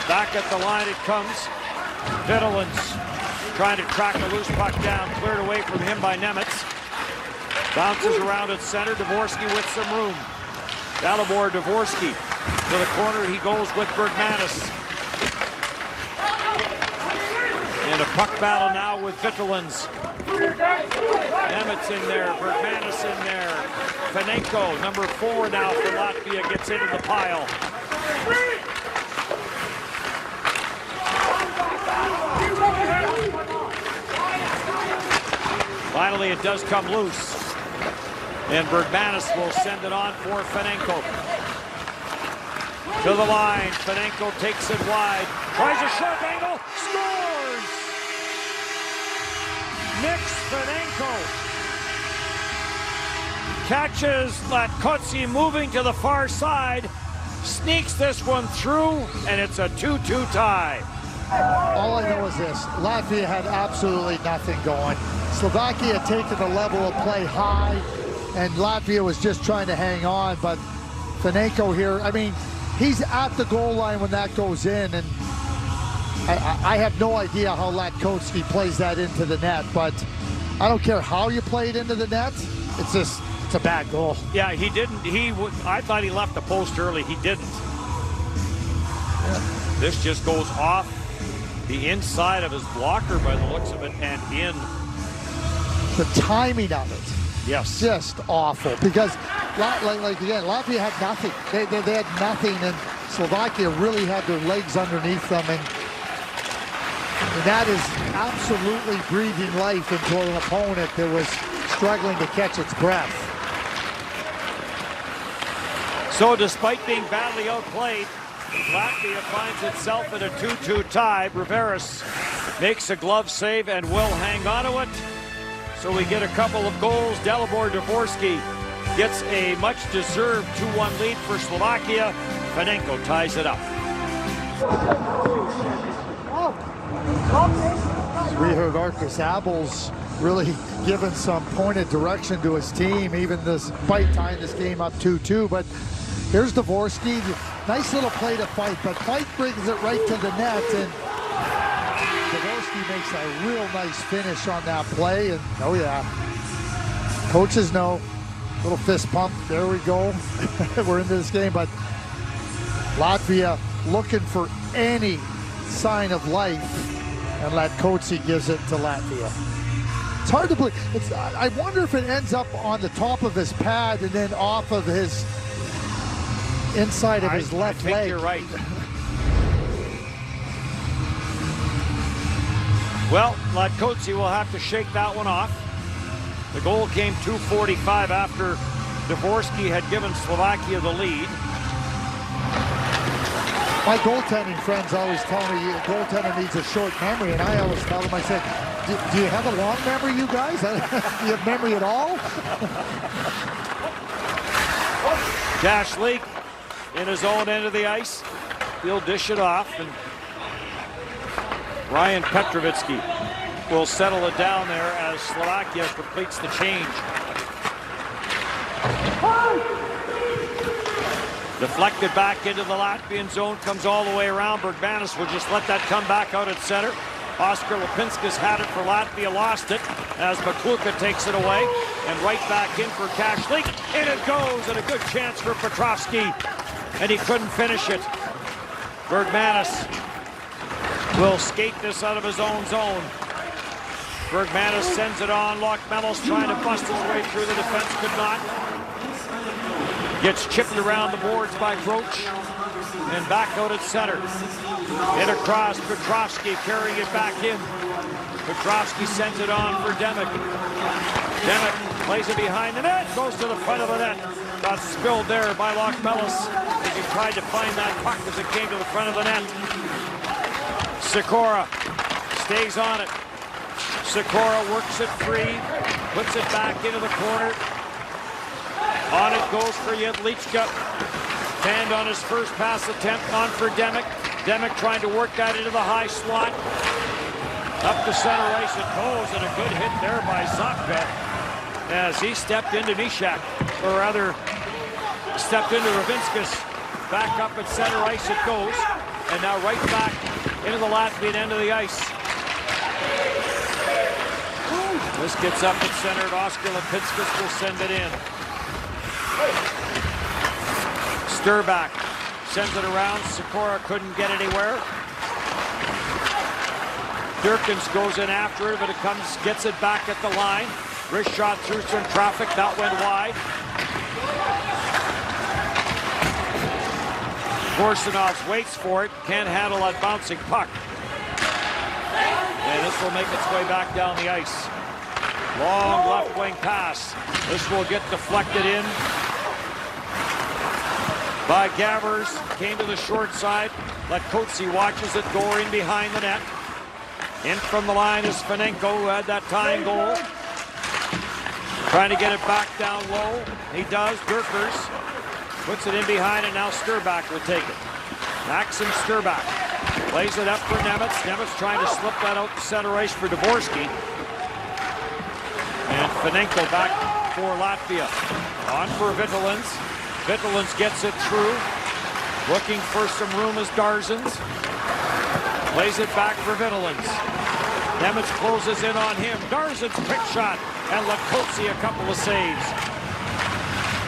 Back at the line it comes. Vitulins trying to track the loose puck down, cleared away from him by Nemitz. Bounces around at center, Dvorsky with some room. Dalibor Dvorsky to the corner, he goes with Bergmanis. And a puck battle now with Vitulins. Nemitz in there, Bergmanis in there. Fanenko, number 4 now for Latvia, gets into the pile. Finally, it does come loose. And Bergmanis will send it on for Fanenko. To the line, Fanenko takes it wide. Tries a short angle, scores! Nick Fanenko catches Latkotsi moving to the far side, sneaks this one through, and it's a 2-2 tie. All I know is this, Latvia had absolutely nothing going. Slovakia had taken the level of play high, and Latvia was just trying to hang on, but Fanenko here, I mean, he's at the goal line when that goes in, and I have no idea how Latkotsi plays that into the net, but I don't care how you play it into the net, it's a bad goal. Yeah, he didn't, I thought he left the post early, he didn't. Yeah. This just goes off the inside of his blocker by the looks of it and in. The timing of it. Yes. Just awful, because like again, Latvia had nothing. They had nothing, and Slovakia really had their legs underneath them, and that is absolutely breathing life into an opponent that was struggling to catch its breath. So despite being badly outplayed, Latvia finds itself in a 2-2 tie. Breveris makes a glove save and will hang on to it. So we get a couple of goals. Dalibor Dvorsky gets a much-deserved 2-1 lead for Slovakia. Fanenko ties it up. We heard Arkus Abel's really given some pointed direction to his team, even despite tying this game up 2-2. But here's Dvorsky. Nice little play to Fight, but Fight brings it right to the net, and Dvorsky makes a real nice finish on that play, and oh yeah. Coaches know. Little fist pump. There we go. We're into this game, but Latvia looking for any sign of life, and Latkoczy gives it to Latvia. It's hard to believe. I wonder if it ends up on the top of his pad and then off of his inside of his left leg. I think you're right. Well, Latkoczy will have to shake that one off. The goal came 2:45 after Dvorsky had given Slovakia the lead. My goaltending friends always tell me a goaltender needs a short memory, and I always tell them, I said, do you have a long memory, you guys? Do you have memory at all? Kashlik in his own end of the ice. He'll dish it off, and Ryan Petrovitsky will settle it down there as Slovakia completes the change. Deflected back into the Latvian zone, comes all the way around. Bergmanis will just let that come back out at center. Oskar Lipinskis had it for Latvia, lost it as Makulka takes it away, and right back in for Kashlik. In it goes, and a good chance for Petrovsky, and he couldn't finish it. Bergmanis will skate this out of his own zone. Bergmanis sends it on. Lockmello's trying to bust his way through. The defense could not. Gets chipped around the boards by Groch, and back out at center. In across, Petrovsky carrying it back in. Petrovsky sends it on for Demek. Demek plays it behind the net, goes to the front of the net. Got spilled there by Lockmellos as he tried to find that puck as it came to the front of the net. Sikora stays on it. Sikora works it free, puts it back into the corner. On it goes for Jedlička. Hand on his first pass attempt, on for Demek. Demek trying to work that into the high slot. Up the center ice it goes, and a good hit there by Zapka as he stepped into Mishak, or rather stepped into Ravinskis. Back up at center ice it goes, and now right back into the Latvian end of the ice. This gets up at center, and Oskar Lipinskis will send it in. Sturback sends it around. Sikora couldn't get anywhere. Durkins goes in after it, but it gets it back at the line. Wrist shot through some traffic. That went wide. Korsunov waits for it. Can't handle that bouncing puck. And this will make its way back down the ice. Long left wing pass. This will get deflected in by Gavers. Came to the short side. Latkoczy watches it go in behind the net. In from the line is Fanenko, who had that tying goal. Trying to get it back down low. He does. Durkers puts it in behind, and now Sturback will take it. Maxim Sturback plays it up for Nemetz. Nemetz trying to slip that out to center ice for Dvorsky. And Fanenko back for Latvia. On for Vitulins. Vitulins gets it through. Looking for some room is Darzins. Plays it back for Vitulins. Nemetz closes in on him. Darzins quick shot. And Latkoczy a couple of saves.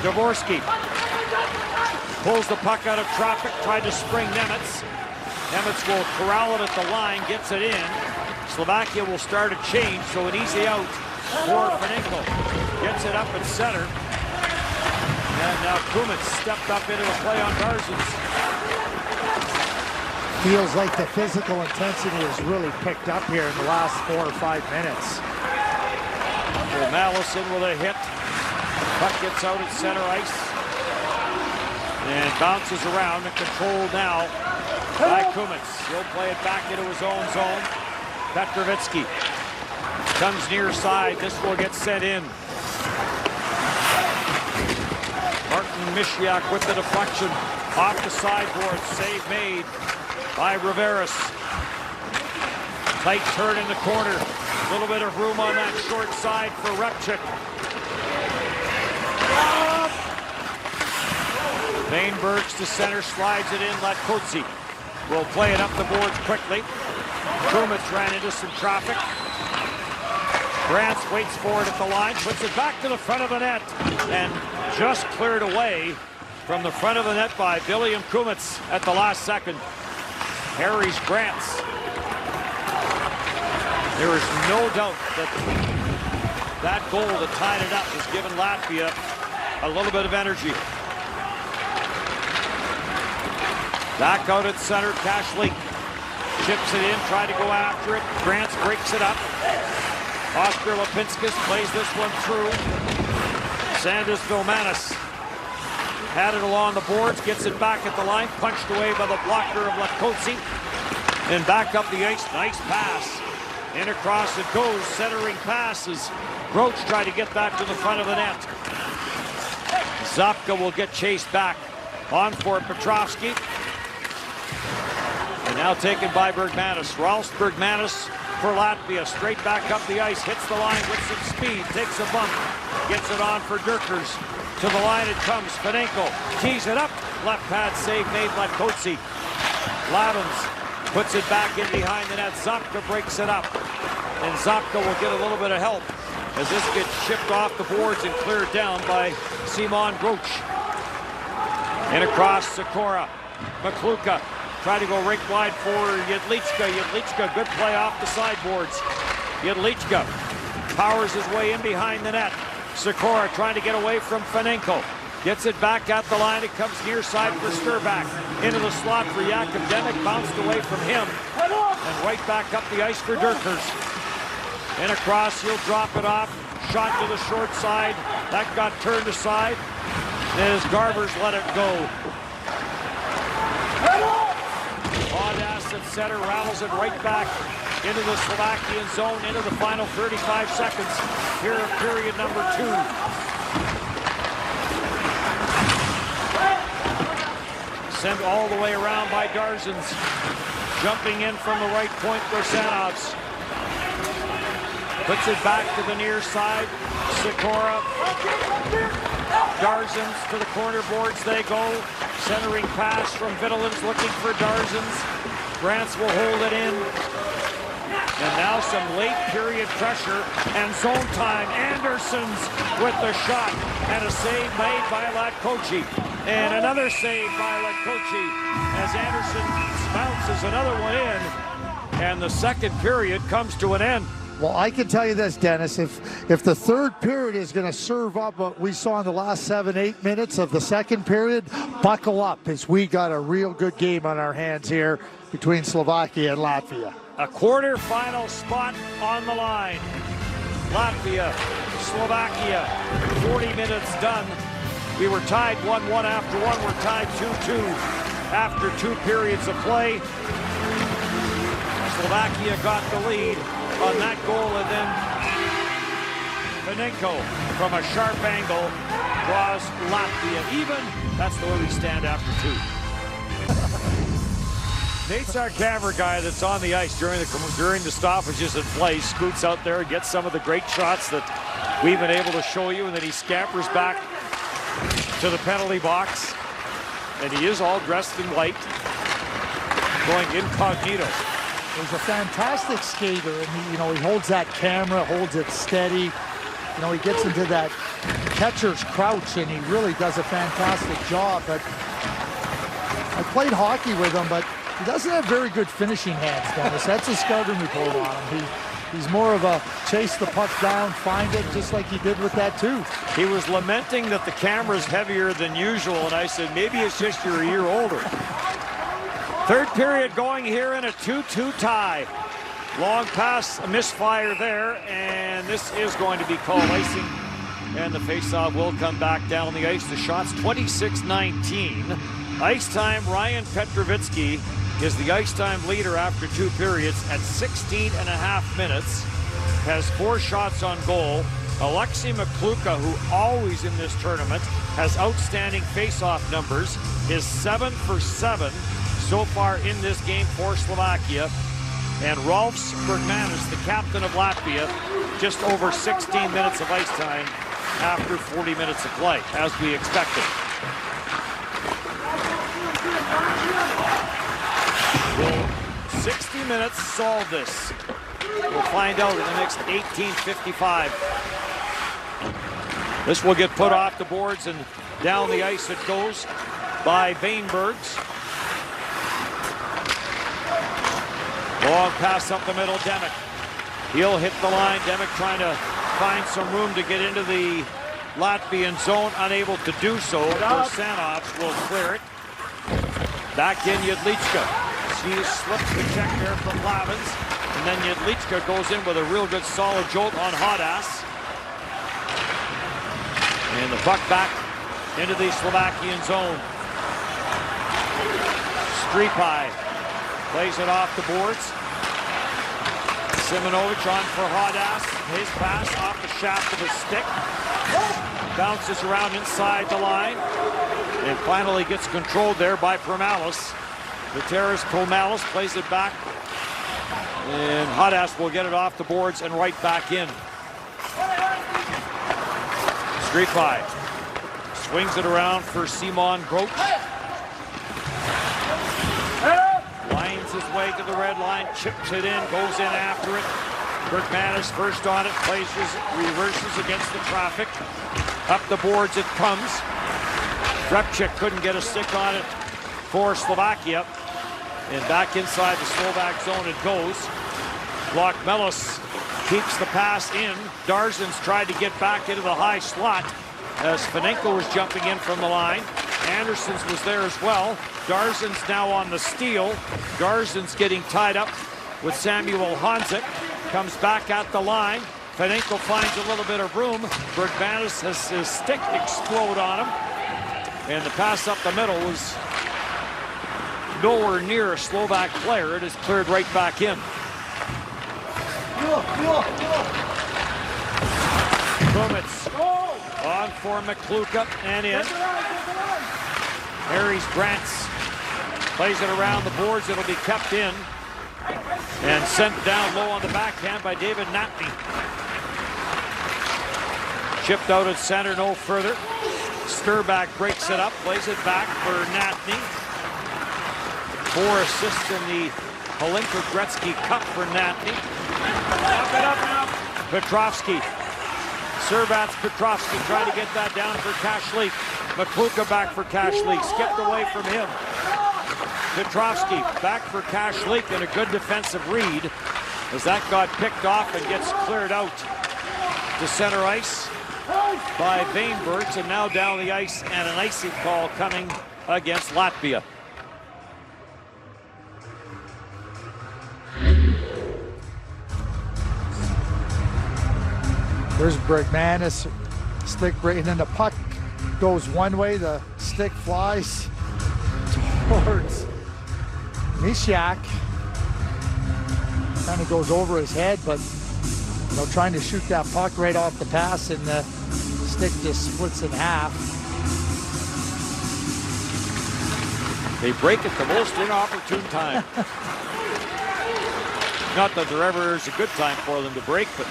Dvorsky pulls the puck out of traffic. Tried to spring Nemetz. Nemetz will corral it at the line. Gets it in. Slovakia will start a change. So an easy out for Fanenko. Gets it up at center. And now Kumets stepped up into the play on Darzins. Feels like the physical intensity has really picked up here in the last 4 or 5 minutes. Well, Mallison with a hit. Puck gets out at center ice. And bounces around and controlled now by Kumets. He'll play it back into his own zone. Petrovitsky comes near side. This will get sent in. Martin Mishiak with the deflection. Off the sideboard. Save made by Riveras. Tight turn in the corner. A little bit of room on that short side for Repchik. Vainbergs to center, slides it in. Latkoczy will play it up the boards quickly. Kumets ran into some traffic. Grants waits for it at the line, puts it back to the front of the net, and just cleared away from the front of the net by William Kumitz at the last second. Harry's Grants. There is no doubt that that goal that tied it up has given Latvia a little bit of energy. Back out at center, Kashley chips it in, tried to go after it. Grants breaks it up. Oscar Lipinskis plays this one through. Sandis Vilmanis had it along the boards, gets it back at the line, punched away by the blocker of Latkoczy. And back up the ice, nice pass. In across it goes, centering passes. Roach tried to get that to the front of the net. Zapka will get chased back. On for Petrovsky. And now taken by Bergmanis. Ralph Bergmanis for Latvia. Straight back up the ice. Hits the line with some speed. Takes a bump. Gets it on for Dirkers. To the line it comes. Fanenko tees it up. Left pad save made by Latkoczy. Lavins puts it back in behind the net. Zapka breaks it up. And Zapka will get a little bit of help as this gets shipped off the boards and cleared down by Simon Groch. In across Sikora. Makluka tried to go right wide for Jedlichka. Jedlichka, good play off the sideboards. Jedlichka powers his way in behind the net. Sikora trying to get away from Fanenko. Gets it back at the line. It comes near side for Sturback. Into the slot for Jakub Demek. Bounced away from him. And right back up the ice for Dirkers. In across, he'll drop it off. Shot to the short side. That got turned aside as Garbers let it go. Audas at center, rattles it right back into the Slovakian zone, into the final 35 seconds here of period number 2. Sent all the way around by Darzins. Jumping in from the right point, Rosanovs. Puts it back to the near side. Sikora. Darzins to the corner boards they go. Centering pass from Vittelins looking for Darzins. Grants will hold it in. And now some late period pressure and zone time. Andersons with the shot and a save made by Latkoczy. And another save by Latkoczy as Anderson bounces another one in. And the second period comes to an end. Well, I can tell you this, Dennis, if the third period is going to serve up what we saw in the last 7-8 minutes of the second period, buckle up, as we got a real good game on our hands here between Slovakia and Latvia. A quarterfinal spot on the line. Latvia, Slovakia, 40 minutes done. We were tied 1-1 after one. We're tied 2-2 after 2 periods of play. Slovakia got the lead on that goal, and then Fanenko from a sharp angle draws Latvia even. That's the way we stand after 2. Nate's our camera guy that's on the ice during the stoppages and play. Scoots out there and gets some of the great shots that we've been able to show you, and then he scampers back to the penalty box, and he is all dressed in white, going incognito. He's a fantastic skater, and he holds that camera, holds it steady. He gets into that catcher's crouch, and he really does a fantastic job. But I played hockey with him, but he doesn't have very good finishing hands, Dennis. That's a scouting report on him. He's more of a chase the puck down, find it, just like he did with that too. He was lamenting that the camera's heavier than usual, and I said, maybe it's just you're a year older. Third period going here in a 2-2 tie. Long pass, a misfire there, and this is going to be called icing. And the faceoff will come back down the ice. The shot's 26-19. Ice time, Ryan Petrovitsky is the ice time leader after 2 periods at 16.5 minutes. Has 4 shots on goal. Alexei Makluka, who always in this tournament has outstanding faceoff numbers, is 7 for 7. So far in this game for Slovakia. And Rolf Bergmanis, the captain of Latvia, just over 16 minutes of ice time after 40 minutes of play, as we expected. Will 60 minutes solve this? We'll find out in the next 18:55. This will get put off the boards and down the ice it goes by Vanebergs. Long pass up the middle, Demick. He'll hit the line. Demick trying to find some room to get into the Latvian zone, unable to do so. Sanov will clear it. Back in Jedlička. She slips the check there from Lavins. And then Jedlička goes in with a real good solid jolt on Hodass. And the puck back into the Slovakian zone. Stripaj plays it off the boards. Simonovic on for Hodass. His pass off the shaft of his stick. Bounces around inside the line. And finally gets controlled there by Permalis. Viteris Permalis plays it back. And Hodass will get it off the boards and right back in. Stripaj swings it around for Simon Groch. Lines his way to the red line, chips it in, goes in after it. Bergmanis first on it, reverses against the traffic. Up the boards it comes. Repchik couldn't get a stick on it for Slovakia. And back inside the Slovak zone it goes. Lokmelis keeps the pass in. Darzins tried to get back into the high slot as Fanenko was jumping in from the line. Andersons was there as well. Darzins now on the steal. Darzins getting tied up with Samuel Hanzik. Comes back at the line. Fanenko finds a little bit of room. Bergmanis has his stick explode on him. And the pass up the middle was nowhere near a Slovak player. It is cleared right back in. Kumets on for McCluka and in. Harry's Brantz plays it around the boards. It'll be kept in and sent down low on the backhand by David Natney. Chipped out at center, no further. Sturback breaks it up, plays it back for Natney. 4 assists in the Holinka Gretzky Cup for Natney. Petrovsky. Servats Petrovsky trying to get that down for Kashlik. McCluka back for Kashlik. Skipped away from him. Petrovsky back for Kashlik and a good defensive read as that got picked off and gets cleared out to center ice by Vanebergs, and now down the ice and an icing call coming against Latvia. There's Bergmanis, stick break, and then the puck goes one way, the stick flies towards Misiak. Kind of goes over his head, but trying to shoot that puck right off the pass, and the stick just splits in half. They break at the most inopportune time. Not that there ever is a good time for them to break, but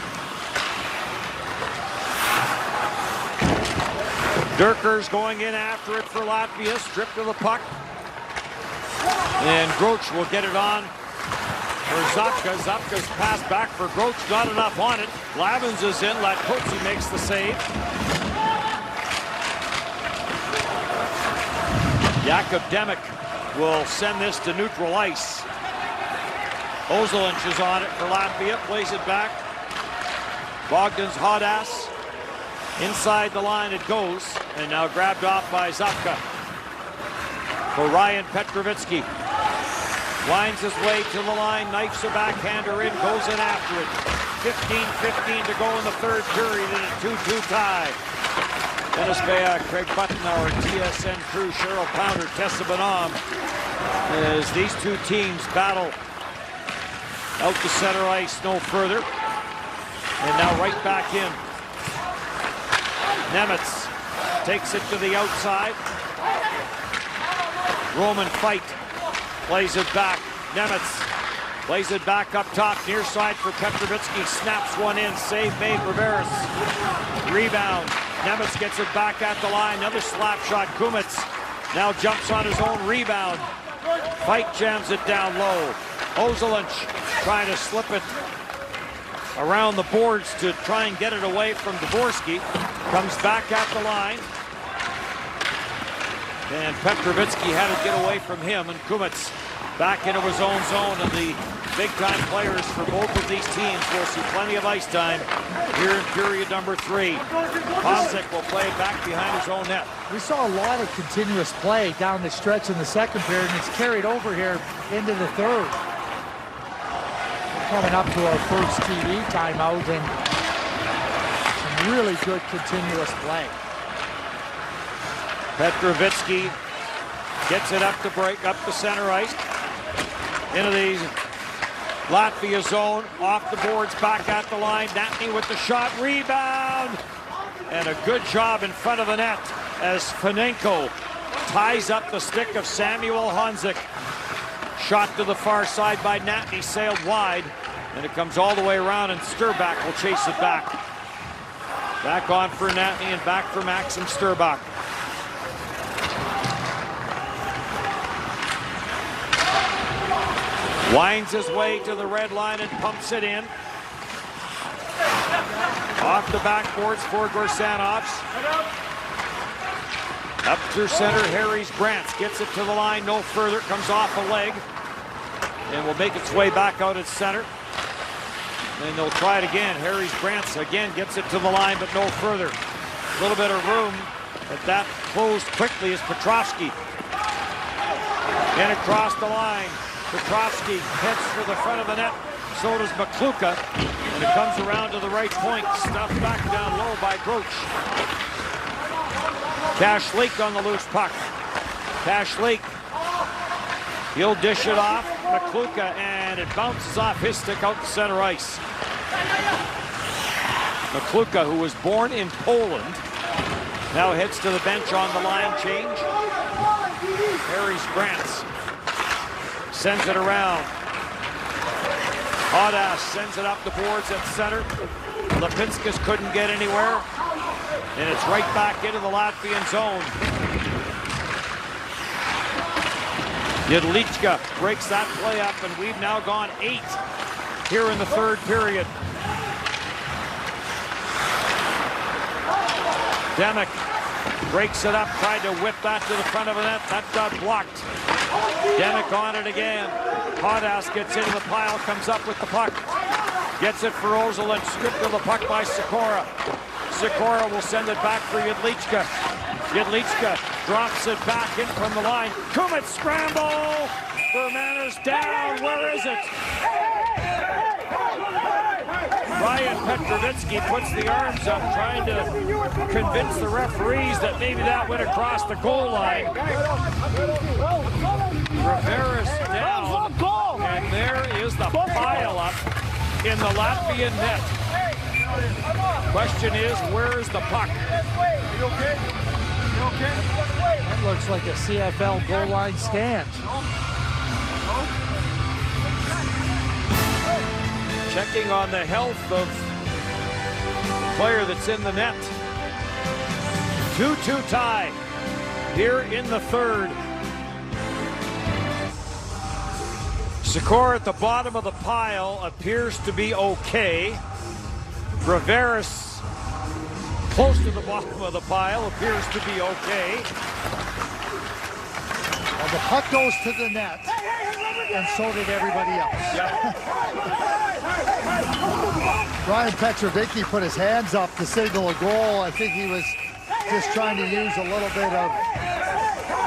Durker's going in after it for Latvia, stripped of the puck. And Groch will get it on for Zapka. Zapka's pass back for Groch, not enough on it. Lavins is in, Latkoczy makes the save. Jakub Demick will send this to neutral ice. Ozelinch is on it for Latvia, plays it back. Bogdan's Hodass. Inside the line it goes, and now grabbed off by Zapka. For Ryan Petrovitsky. Winds his way to the line, knifes a backhander in, goes in after it. 15-15 to go in the third period in a 2-2 tie. Dennis Bea, Craig Buttenauer, TSN crew, Cheryl Pounder, Tessa Bonhomme, as these two teams battle out to center ice, no further. And now right back in. Nemitz takes it to the outside. Roman Fight plays it back. Nemitz plays it back up top, near side for Petrovitsky. Snaps one in, save made, Riveris. Rebound. Nemitz gets it back at the line. Another slap shot. Kumets now jumps on his own rebound. Fight jams it down low. Ozelinch trying to slip it around the boards to try and get it away from Dvorsky. Comes back at the line. And Petrovitsky had to get away from him, and Kumets back into his own zone, and the big-time players for both of these teams will see plenty of ice time here in period number 3. Honzik will play back behind his own net. We saw a lot of continuous play down the stretch in the second period, and it's carried over here into the third. We're coming up to our first TV timeout, and some really good continuous play. Petrovitsky gets it up to break, up the center ice. Into the Latvia zone, off the boards, back at the line. Natney with the shot, rebound. And a good job in front of the net as Fanenko ties up the stick of Samuel Honzik. Shot to the far side by Natney, sailed wide. And it comes all the way around, and Sturbach will chase it back. Back on for Natney and back for Maxim Sturbach. Winds his way to the red line and pumps it in. Off the backboards for Gorsanovs. Up through center, Harry's Brantz gets it to the line, no further, comes off a leg. And will make its way back out at center. And they'll try it again. Harry's Brantz again gets it to the line, but no further. A little bit of room, but that closed quickly as Petrovsky. And across the line. Petrovsky heads for the front of the net. So does Makluka. And it comes around to the right point. Stuffed back down low by Groch. Kashlik on the loose puck. Kashlik. He'll dish it off. Makluka, and it bounces off his stick out to center ice. Makluka, who was born in Poland, now heads to the bench on the line change. Harry's Brantz sends it around. Hodas sends it up the boards at center. Lipinskis couldn't get anywhere. And it's right back into the Latvian zone. Jedlichka breaks that play up, and we've now gone 8 here in the third period. Demek breaks it up, tried to whip that to the front of the net. That got blocked. Demek on it again. Hodas gets into the pile, comes up with the puck. Gets it for Ozil, and stripped of the puck by Sikora. Sikora will send it back for Jedlichka. Jedlichka drops it back in from the line. Kummet scramble! Bermaner's down. Where is it? Ryan Petrovitsky puts the arms up, trying to convince the referees that maybe that went across the goal line. Rivera's down, and there is the pile-up in the Latvian net. Question is, where is the puck? You okay? You okay? That looks like a CFL goal line stand. Checking on the health of the player that's in the net. 2-2 tie here in the third. Sikora at the bottom of the pile appears to be okay. Riveris close to the bottom of the pile appears to be okay. And the puck goes to the net, and so did everybody else. Yep. Ryan Petrovitsky put his hands up to signal a goal. I think he was just trying to use a little bit of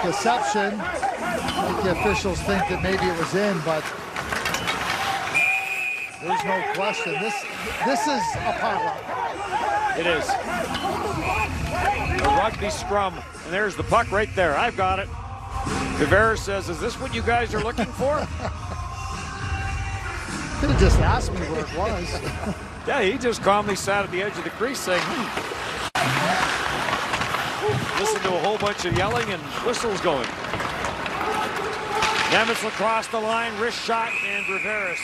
deception. Make the officials think that maybe it was in, but there's no question. This is a pile-up. It is. A rugby scrum. And there's the puck right there. I've got it. Rivera says, is this what you guys are looking for? Could have just asked me where it was. Yeah, he just calmly sat at the edge of the crease saying, Listen to a whole bunch of yelling and whistles going. Nemitz across the line, wrist shot, and Riveris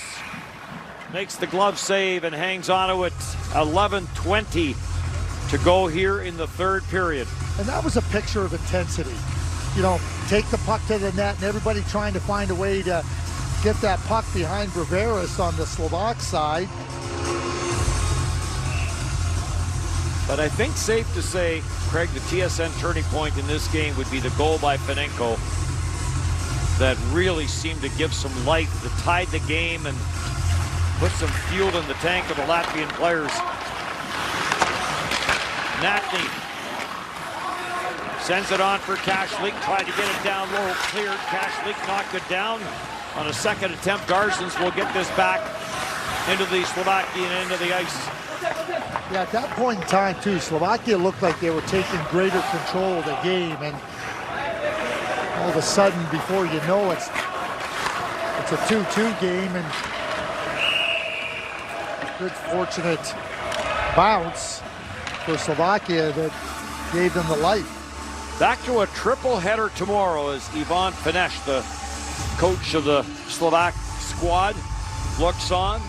makes the glove save and hangs on to it. 11:20 to go here in the third period. And that was a picture of intensity. You know, take the puck to the net, and everybody trying to find a way to get that puck behind Riveris on the Slovak side. But I think safe to say, Craig, the TSN turning point in this game would be the goal by Fanenko that really seemed to give some life, that tied the game and put some fuel in the tank of the Latvian players. Natney sends it on for Kashlik, tried to get it down low, cleared. Kashlik knocked it down. On a second attempt, Garsons will get this back into the Slovakian end of the ice. Yeah, at that point in time, too, Slovakia looked like they were taking greater control of the game, and all of a sudden, before you know it, it's a 2-2 game, and good fortunate bounce for Slovakia that gave them the life. Back to a triple header tomorrow as Ivan Panesh, the coach of the Slovak squad, looks on.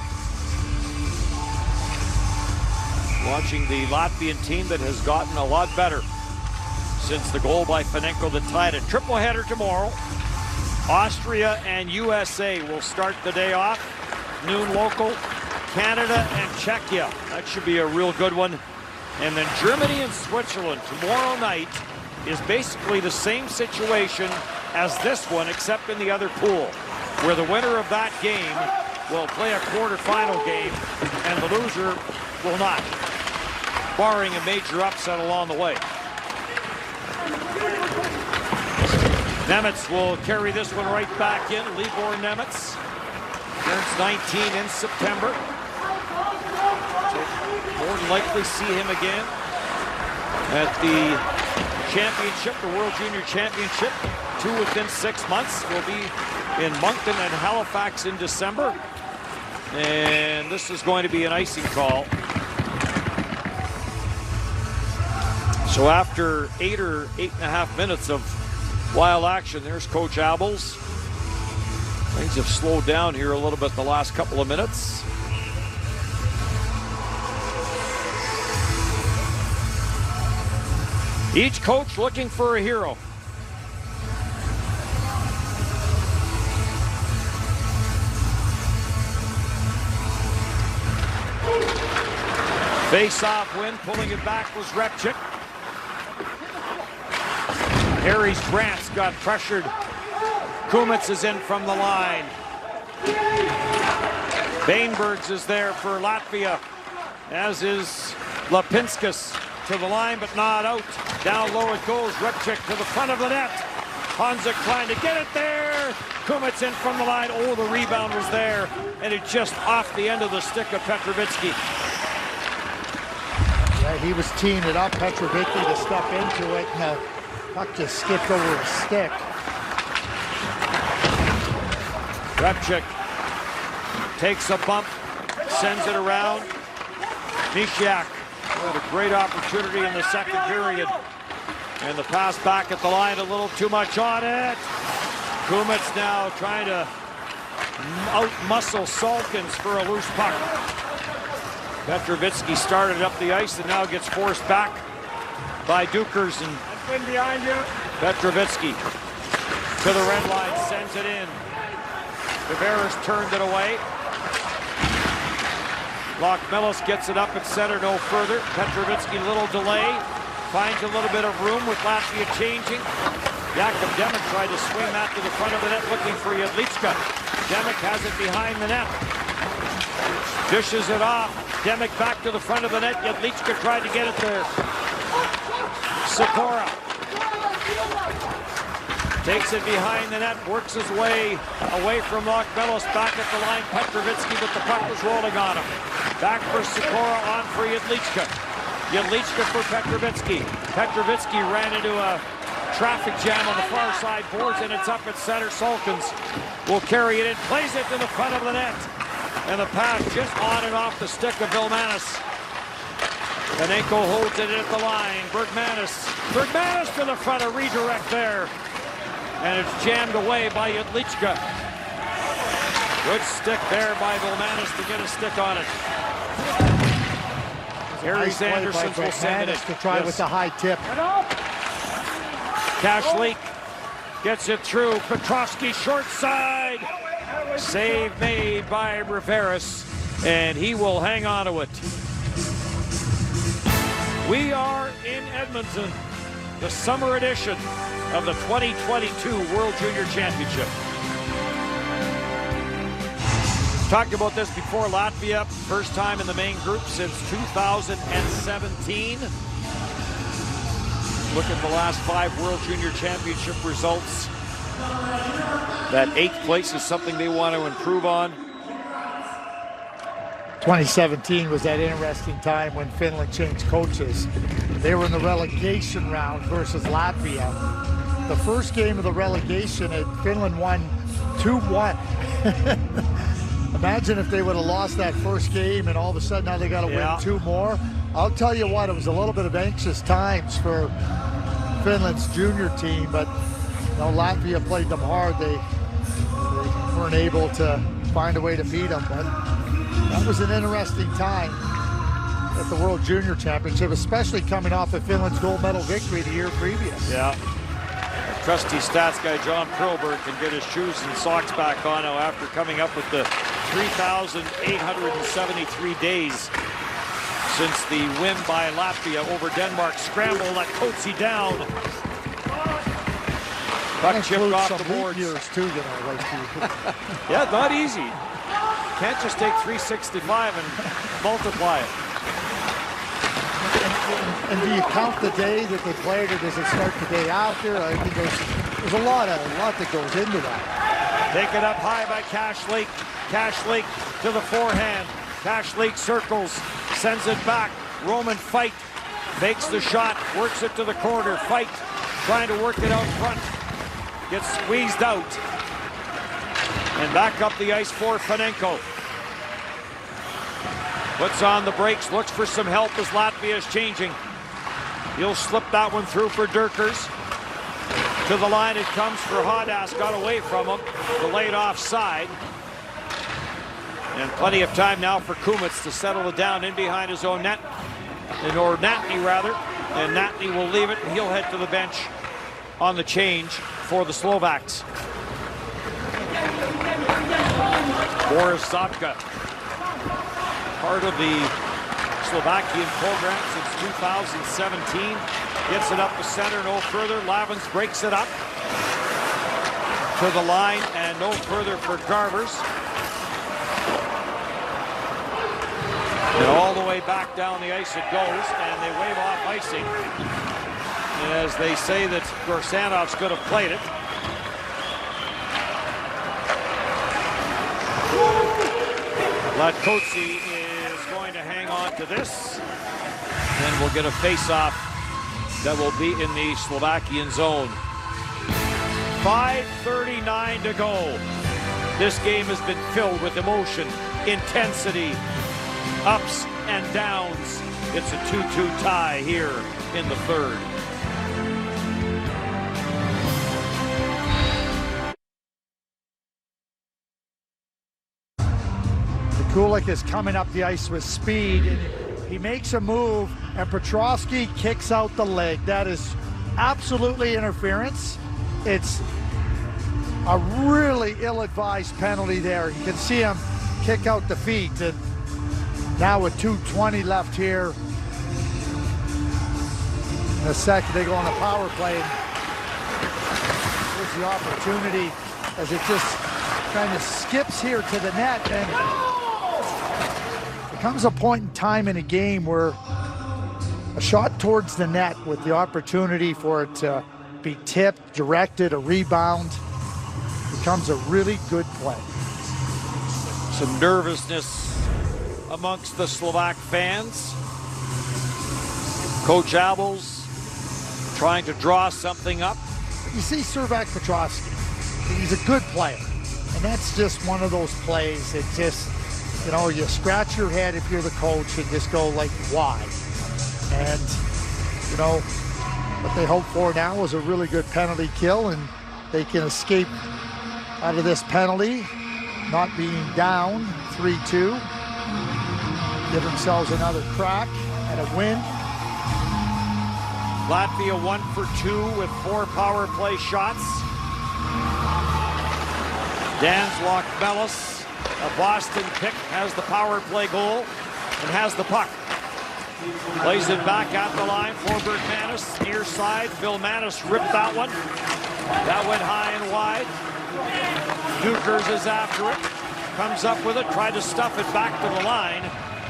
Watching the Latvian team that has gotten a lot better since the goal by Fanenko that tied it. Triple header tomorrow. Austria and USA will start the day off. Noon local. Canada and Czechia. That should be a real good one. And then Germany and Switzerland tomorrow night is basically the same situation as this one, except in the other pool, where the winner of that game will play a quarterfinal game and the loser will not, barring a major upset along the way. Nemetz will carry this one right back in. Libor Nemetz turns 19 in September. More than likely see him again at the championship, the World Junior Championship. 2 within 6 months. Will be in Moncton and Halifax in December. And this is going to be an icing call. So after 8 or 8.5 minutes of wild action, there's Coach Abels. Things have slowed down here a little bit the last couple of minutes. Each coach looking for a hero. Face-off win, pulling it back was Repchik. Harry's Brant's got pressured. Kumets is in from the line. Bainbergs is there for Latvia, as is Lapinskas to the line, but not out. Down low it goes. Repchik to the front of the net. Honzek trying to get it there. Kumets in from the line. Oh, the rebound was there, and it just off the end of the stick of Petrovitsky. Yeah, he was teeing it up, Petrovitsky, to step into it, and the puck just skipped over his stick. Repchik takes a bump, sends it around. Nishiak had a great opportunity in the second period. And the pass back at the line, a little too much on it. Kumets now trying to out-muscle Salkins for a loose puck. Petrovitsky started up the ice and now gets forced back by Dukers, and behind you. Petrovitsky to the red line, sends it in. Tavares turned it away. Lockmelis gets it up at center, no further. Petrovitsky, little delay, finds a little bit of room with Latvia changing. Jakub Demek tried to swing that to the front of the net, looking for Jedlička. Demek has it behind the net. Dishes it off. Demek back to the front of the net. Jedlička tried to get it there. Sikora takes it behind the net, works his way away from Lockmelis, back at the line. Petrovitsky, but the puck was rolling on him. Back for Sikora, on for Jedlička. Jedlička for Petrovitsky. Petrovitsky ran into a traffic jam on the far side boards, and it's up at center. Salkins will carry it in, plays it to the front of the net. And the pass just on and off the stick of Vilmanis. Fanenko holds it in at the line. Bergmanis to the front, a redirect there. And it's jammed away by Jedlička. Good stick there by Vilmanis to get a stick on it. Harry Sanderson will send it to try with the high tip. Kashlik gets it through. Petrovsky short side. Save made by Riveras, and he will hang on to it. We are in Edmonton, the summer edition of the 2022 World Junior Championship. Talked about this before. Latvia, first time in the main group since 2017. Look at the last 5 World Junior Championship results. That 8th place is something they want to improve on. 2017 was that interesting time when Finland changed coaches. They were in the relegation round versus Latvia. The first game of the relegation, Finland won 2-1. Imagine if they would have lost that first game and all of a sudden now they got to win 2 more. I'll tell you what, it was a little bit of anxious times for Finland's junior team, but you know, Latvia played them hard. They weren't able to find a way to beat them, but that was an interesting time at the World Junior Championship, especially coming off of Finland's gold medal victory the year previous. Yeah. Trusty stats guy John Perlberg can get his shoes and socks back on now after coming up with the 3,873 days since the win by Latvia over Denmark. Scramble, let Coetzee down. Puck chipped off the boards. Years too, you know, like yeah, not easy. Can't just take 365 and multiply it. And do you count the day that they played, or does it start the day after? I mean, there's a lot that goes into that. Taken up high by Cash Lake. Cash Lake to the forehand. Cash Lake circles, sends it back. Roman Fight makes the shot, works it to the corner. Fight trying to work it out front. Gets squeezed out. And back up the ice for Fanenko. Puts on the brakes, looks for some help as Latvia is changing. He'll slip that one through for Dirkers. To the line it comes for Hadas, got away from him. Delayed offside. And plenty of time now for Kumets to settle it down in behind his own net. Or Natney rather. And Natney will leave it and he'll head to the bench on the change for the Slovaks. Boris Zabka, part of the Slovakian program since 2017. Gets it up the center, no further. Lavins breaks it up to the line and no further for Garvers. And all the way back down the ice it goes, and they wave off icing as they say that Gorsanov's going to plate it. Coetzee is going to hang on to this, and we'll get a face-off that will be in the Slovakian zone. 5:39 to go. This game has been filled with emotion, intensity, ups and downs. It's a 2-2 tie here in the third. Kulik is coming up the ice with speed, and he makes a move, and Petrovsky kicks out the leg. That is absolutely interference. It's a really ill-advised penalty there. You can see him kick out the feet, and now with 2:20 left here in a second, they go on a power play. Here's the opportunity as it just kind of skips here to the net, and comes a point in time in a game where a shot towards the net with the opportunity for it to be tipped, directed, a rebound, becomes a really good play. Some nervousness amongst the Slovak fans. Coach Abels trying to draw something up. You see Servac Petrovsky, he's a good player, and that's just one of those plays that just, you know, you scratch your head if you're the coach and just go like, why? And, you know, what they hope for now is a really good penalty kill, and they can escape out of this penalty, not being down 3-2. Give themselves another crack at a win. Latvia 1 for 2 with 4 power play shots. Danzlock Bellis, a Boston pick, has the power play goal and has the puck. Plays it back at the line for Bergmanis. Near side, Phil Manis ripped that one. That went high and wide. Dukers is after it. Comes up with it, tried to stuff it back to the line.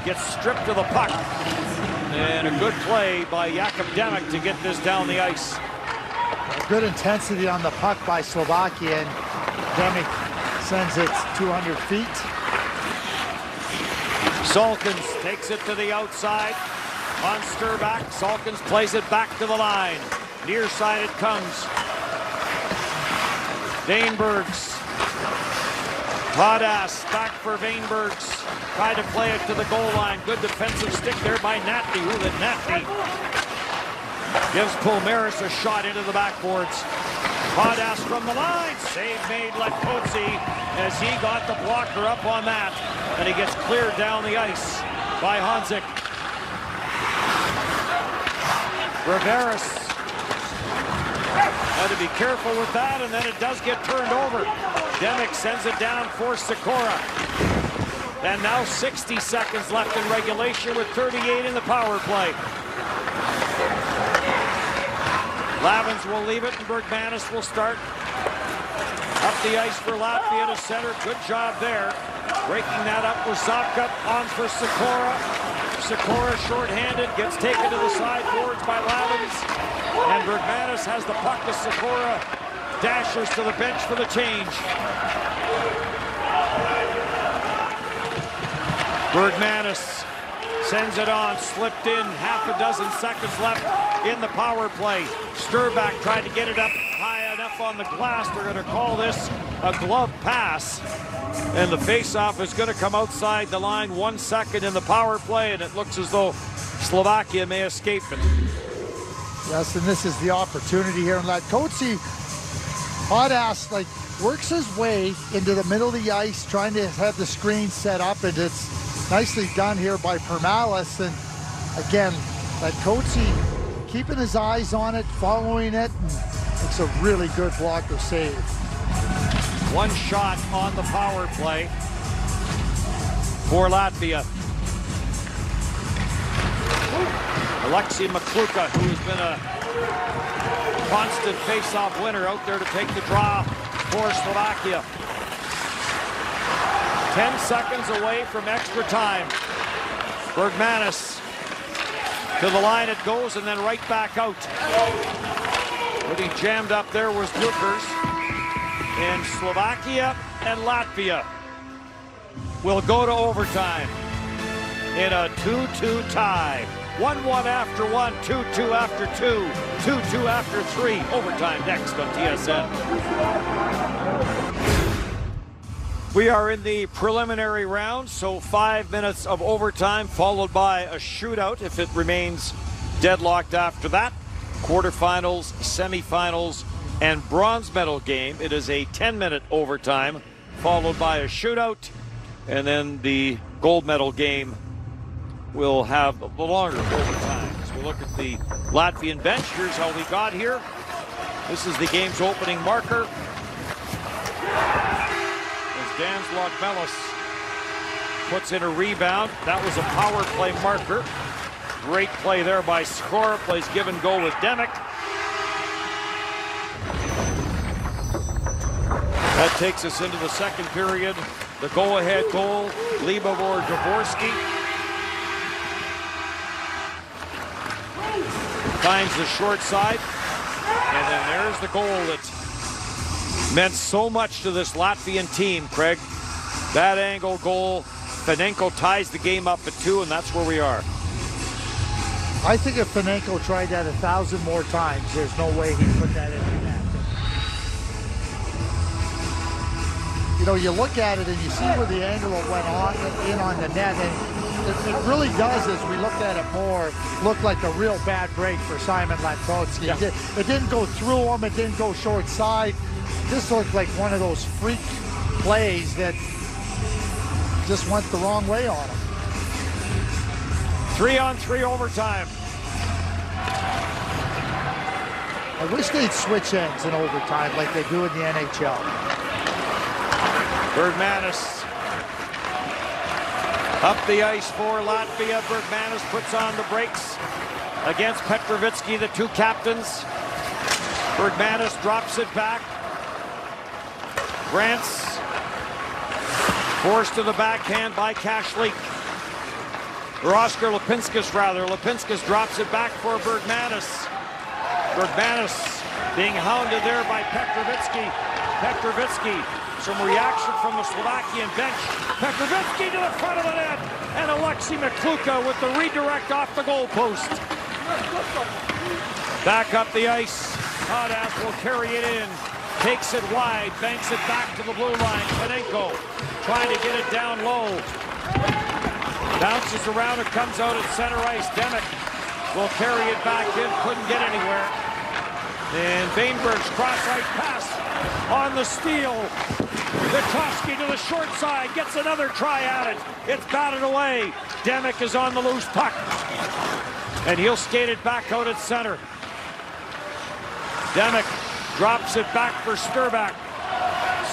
Gets stripped of the puck. And a good play by Jakub Demek to get this down the ice. Good intensity on the puck by Slovakia, and Demek sends it 200 feet. Salkins takes it to the outside. On Sturback, Salkins plays it back to the line. Near side it comes. Vainbergs. Hadas back for Vainbergs. Tried to play it to the goal line. Good defensive stick there by Natney. Ooh, the Natney gives Pulmeris a shot into the backboards. Hadas from the line. Save made Latkotsi as he got the blocker up on that. And he gets cleared down the ice by Hanzik. Riveris had to be careful with that, and then it does get turned over. Demek sends it down for Sikora. And now 60 seconds left in regulation with 38 in the power play. Lavins will leave it, and Bergmanis will start. Up the ice for Latvia to center. Good job there. Breaking that up with Zapka. On for Sikora. Sikora shorthanded, gets taken to the sideboards by Lavins. And Bergmanis has the puck to Sikora. Dashes to the bench for the change. Bergmanis sends it on, slipped in, half a dozen seconds left in the power play. Sturback tried to get it up high enough on the glass. They're going to call this a glove pass. And the faceoff is going to come outside the line. 1 second in the power play, and it looks as though Slovakia may escape it. Yes, and this is the opportunity here. And Latkotsi, Hadas, works his way into the middle of the ice, trying to have the screen set up, and it's nicely done here by Permalis. And again, Latkotsi keeping his eyes on it, following it, and it's a really good blocker save. One shot on the power play for Latvia. Alexei Makluka, who has been a constant face-off winner, out there to take the draw for Slovakia. 10 seconds away from extra time. Bergmanis to the line it goes, and then right back out. Getting jammed up there was Dukers. And Slovakia and Latvia will go to overtime in a 2-2 tie. 1-1 after 1, 2-2 after 2, 2-2 after 3. Overtime next on TSN. We are in the preliminary round, so 5 minutes of overtime followed by a shootout if it remains deadlocked after that. Quarterfinals, semifinals, and bronze medal game. It is a 10-minute overtime followed by a shootout, and then the gold medal game will have the longer overtime. As we look at the Latvian bench, here's how we got here. This is the game's opening marker. As Dan Zlotmelis puts in a rebound. That was a power play marker. Great play there by Sikora. Plays give and go with Demek. That takes us into the second period. The go-ahead goal, Libor Jaworski. Finds the short side. And then there's the goal that meant so much to this Latvian team, Craig. That angle goal. Fanenko ties the game up at 2, and that's where we are. I think if Fanenko tried that 1,000 more times, there's no way he'd put that in the net. You know, you look at it and you see where the angle went in on the net, and it really does, as we looked at it more, look like a real bad break for Simon Latkotsi. Yeah. It didn't go through him, it didn't go short side. This looked like one of those freak plays that just went the wrong way on him. 3-on-3 overtime. I wish they'd switch ends in overtime like they do in the NHL. Bergmanis Up the ice for Latvia. Bergmanis puts on the brakes against Petrovitsky, the two captains. Bergmanis drops it back. Grants forced to the backhand by Kashlik. Or Oscar Lipinskis, rather. Lipinskis drops it back for Bergmanis. Bergmanis being hounded there by Petrovitsky. Petrovitsky, some reaction from the Slovakian bench. Petrovitsky to the front of the net, and Alexei Mikluka with the redirect off the goalpost. Back up the ice. Hadas will carry it in. Takes it wide, banks it back to the blue line. Panenko trying to get it down low. Bounces around, it comes out at center ice. Demek will carry it back in, couldn't get anywhere. And Bainberg's cross-ice pass on the steal. Petrovsky to the short side, gets another try at it. It's batted away. Demek is on the loose puck. And he'll skate it back out at center. Demek drops it back for Sturback.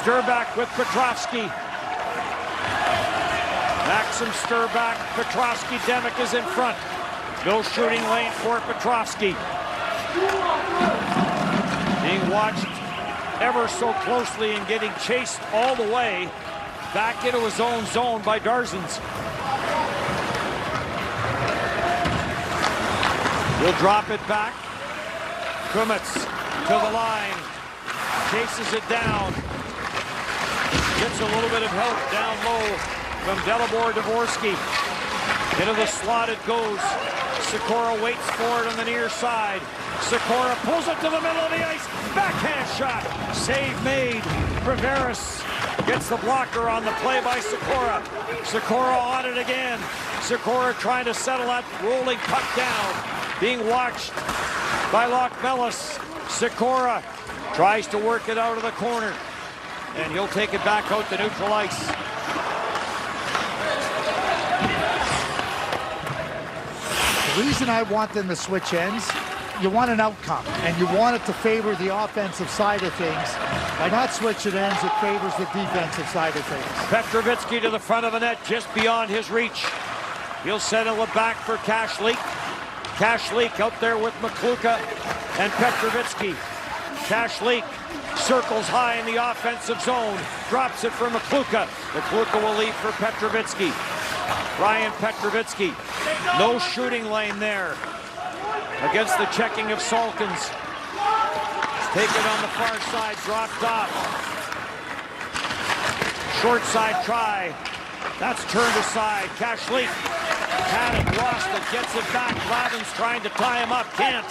Sturback with Petrovsky. Maxim Sturback, Petrovsky, Demek is in front. No shooting lane for Petrovsky. Being watched ever so closely and getting chased all the way back into his own zone by Darzins. He'll drop it back. Kumets to the line. Chases it down. Gets a little bit of help down low from Dalibor Dvorsky. Into the slot it goes. Sikora waits for it on the near side. Sikora pulls it to the middle of the ice. Backhand shot. Save made. Riveras gets the blocker on the play by Sikora. Sikora on it again. Sikora trying to settle that rolling puck down. Being watched by Lockmelis. Sikora tries to work it out of the corner. And he'll take it back out to neutral ice. The reason I want them to switch ends, you want an outcome, and you want it to favor the offensive side of things. By not switching ends, it favors the defensive side of things. Petrovitsky to the front of the net, just beyond his reach. He'll settle it back for Kashlik. Kashlik out there with Mikluka and Petrovitsky. Kashlik circles high in the offensive zone, drops it for Mikluka. Mikluka will leave for Petrovitsky. Ryan Petrovitsky, no shooting lane there against the checking of Salkins. Taken on the far side, dropped off. Short side try. That's turned aside. Kashlik had it, lost it, gets it back. Lavin's trying to tie him up, can't.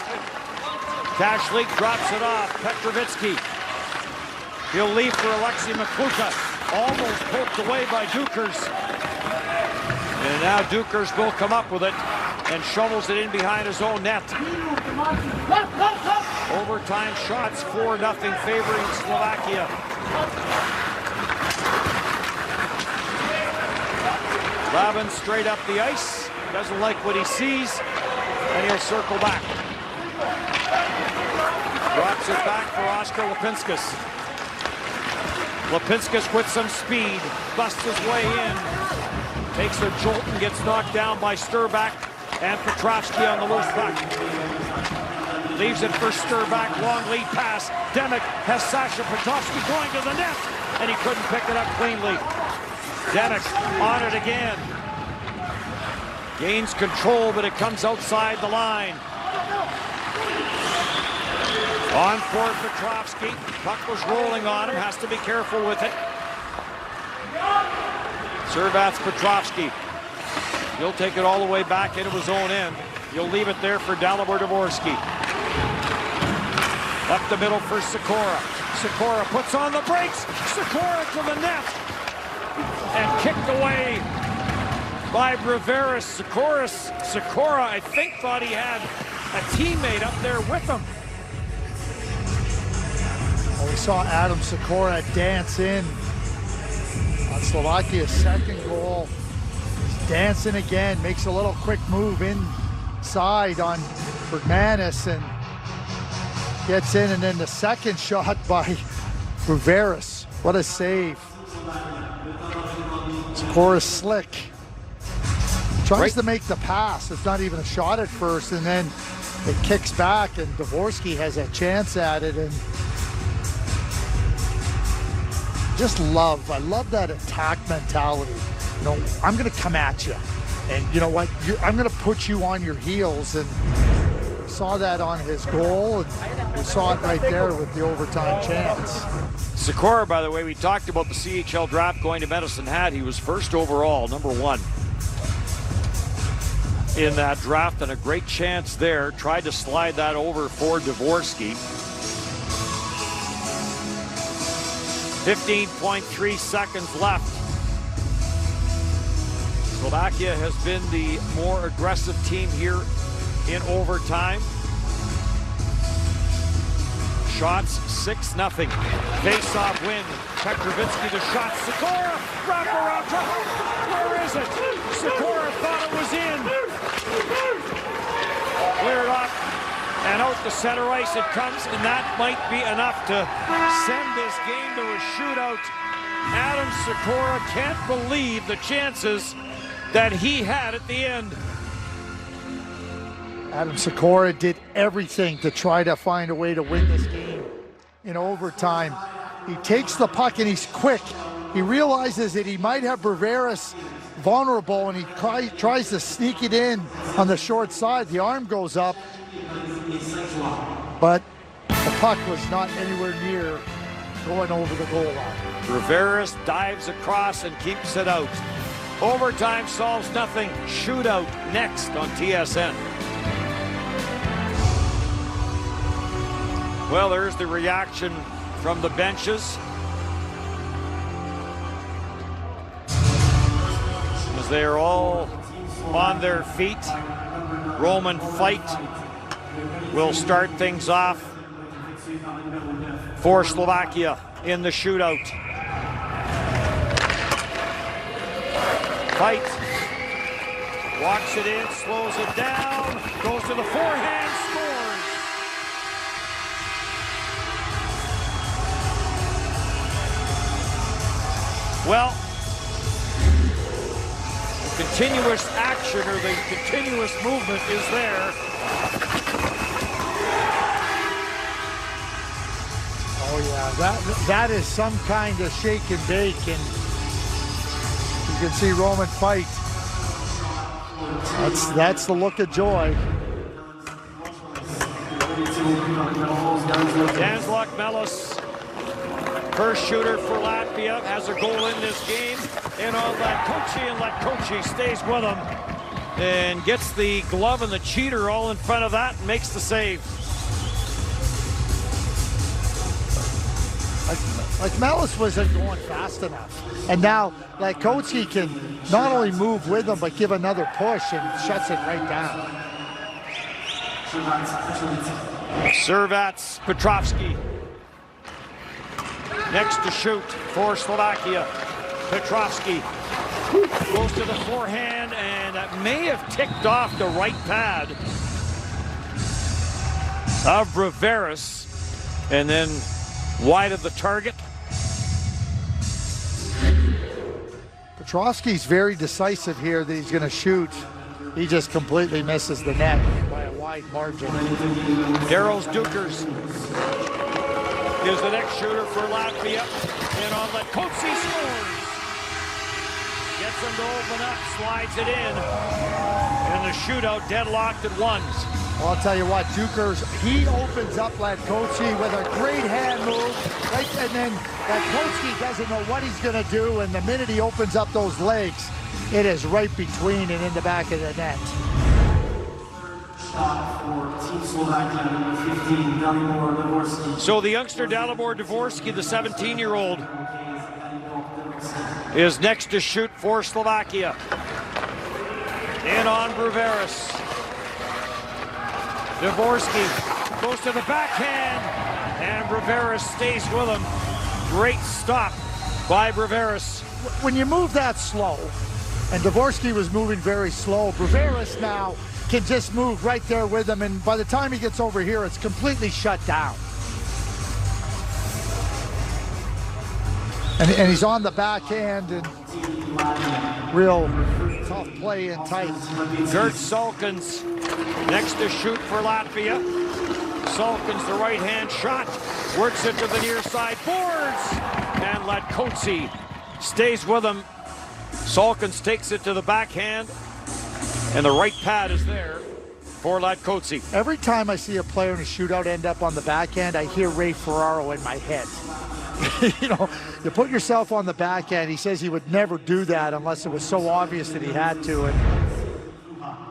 Kashlik drops it off. Petrovitsky. He'll leave for Alexei Mikluka. Almost poked away by Dukers. And now Dukers will come up with it and shovels it in behind his own net. Overtime shots, 4-0 favoring Slovakia. Lavin straight up the ice. Doesn't like what he sees. And he'll circle back. Drops it back for Oscar Lipinskis. Lipinskis with some speed. Busts his way in. Takes a jolt and gets knocked down by Sturback and Petrovsky on the loose puck. Leaves it for Sturback, long lead pass. Demek has Sasha Petrovsky going to the net, and he couldn't pick it up cleanly. Demek on it again. Gains control, but it comes outside the line. On for Petrovsky. Puck was rolling on him, has to be careful with it. Servats Petrovsky. He'll take it all the way back into his own end. He'll leave it there for Dalibor Dvorsky. Up the middle for Sikora. Sikora puts on the brakes. Sikora to the net. And kicked away by Riveras. Sikora, I think, thought he had a teammate up there with him. Well, we saw Adam Sikora dance in on Slovakia's second goal. He's dancing again, makes a little quick move inside on Bergmanis and gets in, and then the second shot by Riveras. What a save. Sikora's slick. Tries to make the pass. It's not even a shot at first, and then it kicks back, and Dvorsky has a chance at it. And I love that attack mentality. You know, I'm going to come at you, and you know what? I'm going to put you on your heels. And we saw that on his goal, and we saw it right there with the overtime chance. Sikora, by the way, we talked about the CHL draft going to Medicine Hat. He was first overall, number 1 in that draft, and a great chance there. Tried to slide that over for Dvorsky. 15.3 seconds left. Slovakia has been the more aggressive team here in overtime. Shots 6-0. Face-off win. Petrovitsky the shot. Sikora, wrap around. Where is it? Sikora thought it was in. Cleared off and out to center ice it comes, and that might be enough to send this game to a shootout. Adam Sikora can't believe the chances that he had at the end. Adam Sikora did everything to try to find a way to win this game in overtime. He takes the puck and he's quick. He realizes that he might have Braveras vulnerable, and he tries to sneak it in on the short side. The arm goes up, but the puck was not anywhere near going over the goal line. Braveras dives across and keeps it out. Overtime solves nothing. Shootout next on TSN. Well, there's the reaction from the benches as they are all on their feet. Roman Fight will start things off for Slovakia in the shootout. Fight walks it in, slows it down, goes to the forehand, scores. Well, the continuous action or the continuous movement is there. Oh yeah, that is some kind of shake and bake, and you can see Roman Fight. That's the look of joy. Danzlak Melis, first shooter for Latvia, has a goal in this game. And on Latkochi, and Latkochi stays with him and gets the glove and the cheater all in front of that and makes the save. Like Melis wasn't going fast enough. And now Latkochi can not only move with him, but give another push and shuts it right down. Servats Petrovsky next to shoot for Slovakia. Petrovsky goes to the forehand, and that may have ticked off the right pad of Braveras, and then wide of the target. Petrovsky's very decisive here that he's going to shoot. He just completely misses the net by a wide margin. Daros Dukers is the next shooter for Latvia, and on Latkochi scores. Gets him to open up, slides it in, and the shootout deadlocked at ones. Well, I'll tell you what, Dukers, he opens up Latkochi with a great hand move, right, and then Latkochi doesn't know what he's going to do, and the minute he opens up those legs, it is right between and in the back of the net. So the youngster Dalibor Dvorsky, the 17-year-old, is next to shoot for Slovakia. In on Braveras. Dvorsky goes to the backhand, and Braveras stays with him. Great stop by Braveras. When you move that slow, and Dvorsky was moving very slow, Braveras now can just move right there with him, and by the time he gets over here, it's completely shut down. And he's on the backhand, and real Tough play and tight. Gert Salkins next to shoot for Latvia. Salkins, the right-hand shot, works it to the near side, boards, and Latkotsi stays with him. Salkins takes it to the backhand, and the right pad is there for Latkotsi. Every time I see a player in a shootout end up on the backhand, I hear Ray Ferraro in my head. You know, you put yourself on the backhand. He says he would never do that unless it was so obvious that he had to. And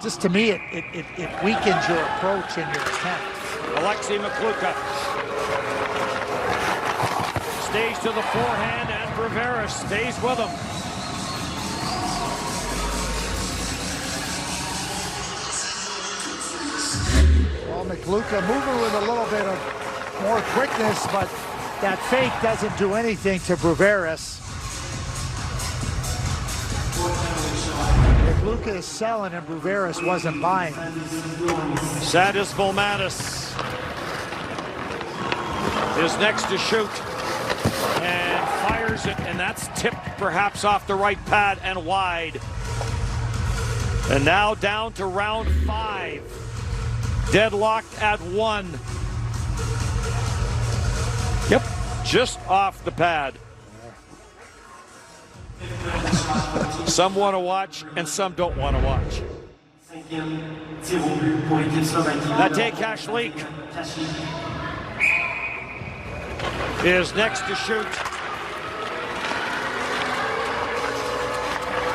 just to me, it weakens your approach and your attempt. Alexei Makluka stays to the forehand, and Rivera stays with him. Well, Makluka moving with a little bit of more quickness, but that fake doesn't do anything to Bruveris. Makluka is selling and Bruveris wasn't buying. Sadis Volmanis is next to shoot and fires it, and that's tipped perhaps off the right pad and wide. And now down to round 5. Deadlocked at 1. Yep, just off the pad. Some want to watch and some don't want to watch. Nate Kashlik is next to shoot.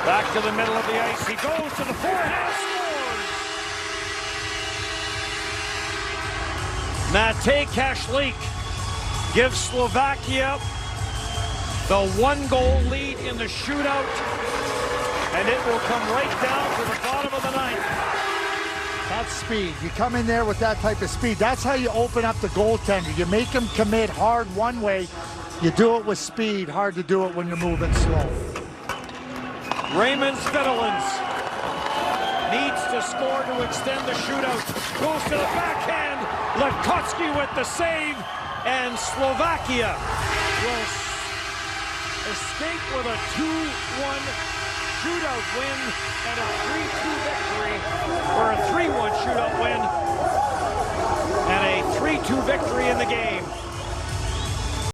Back to the middle of the ice. He goes to the forehand, scores! Nate Kashlik gives Slovakia the 1-goal lead in the shootout, and it will come right down to the bottom of the 9th. That's speed. You come in there with that type of speed. That's how you open up the goaltender. You make him commit hard one way. You do it with speed. Hard to do it when you're moving slow. Raymond Spitolins needs to score to extend the shootout. Goes to the backhand. Latkotsi with the save, and Slovakia will escape with a 2-1 shootout win and a 3-2 victory, or a 3-1 shootout win and a 3-2 victory in the game.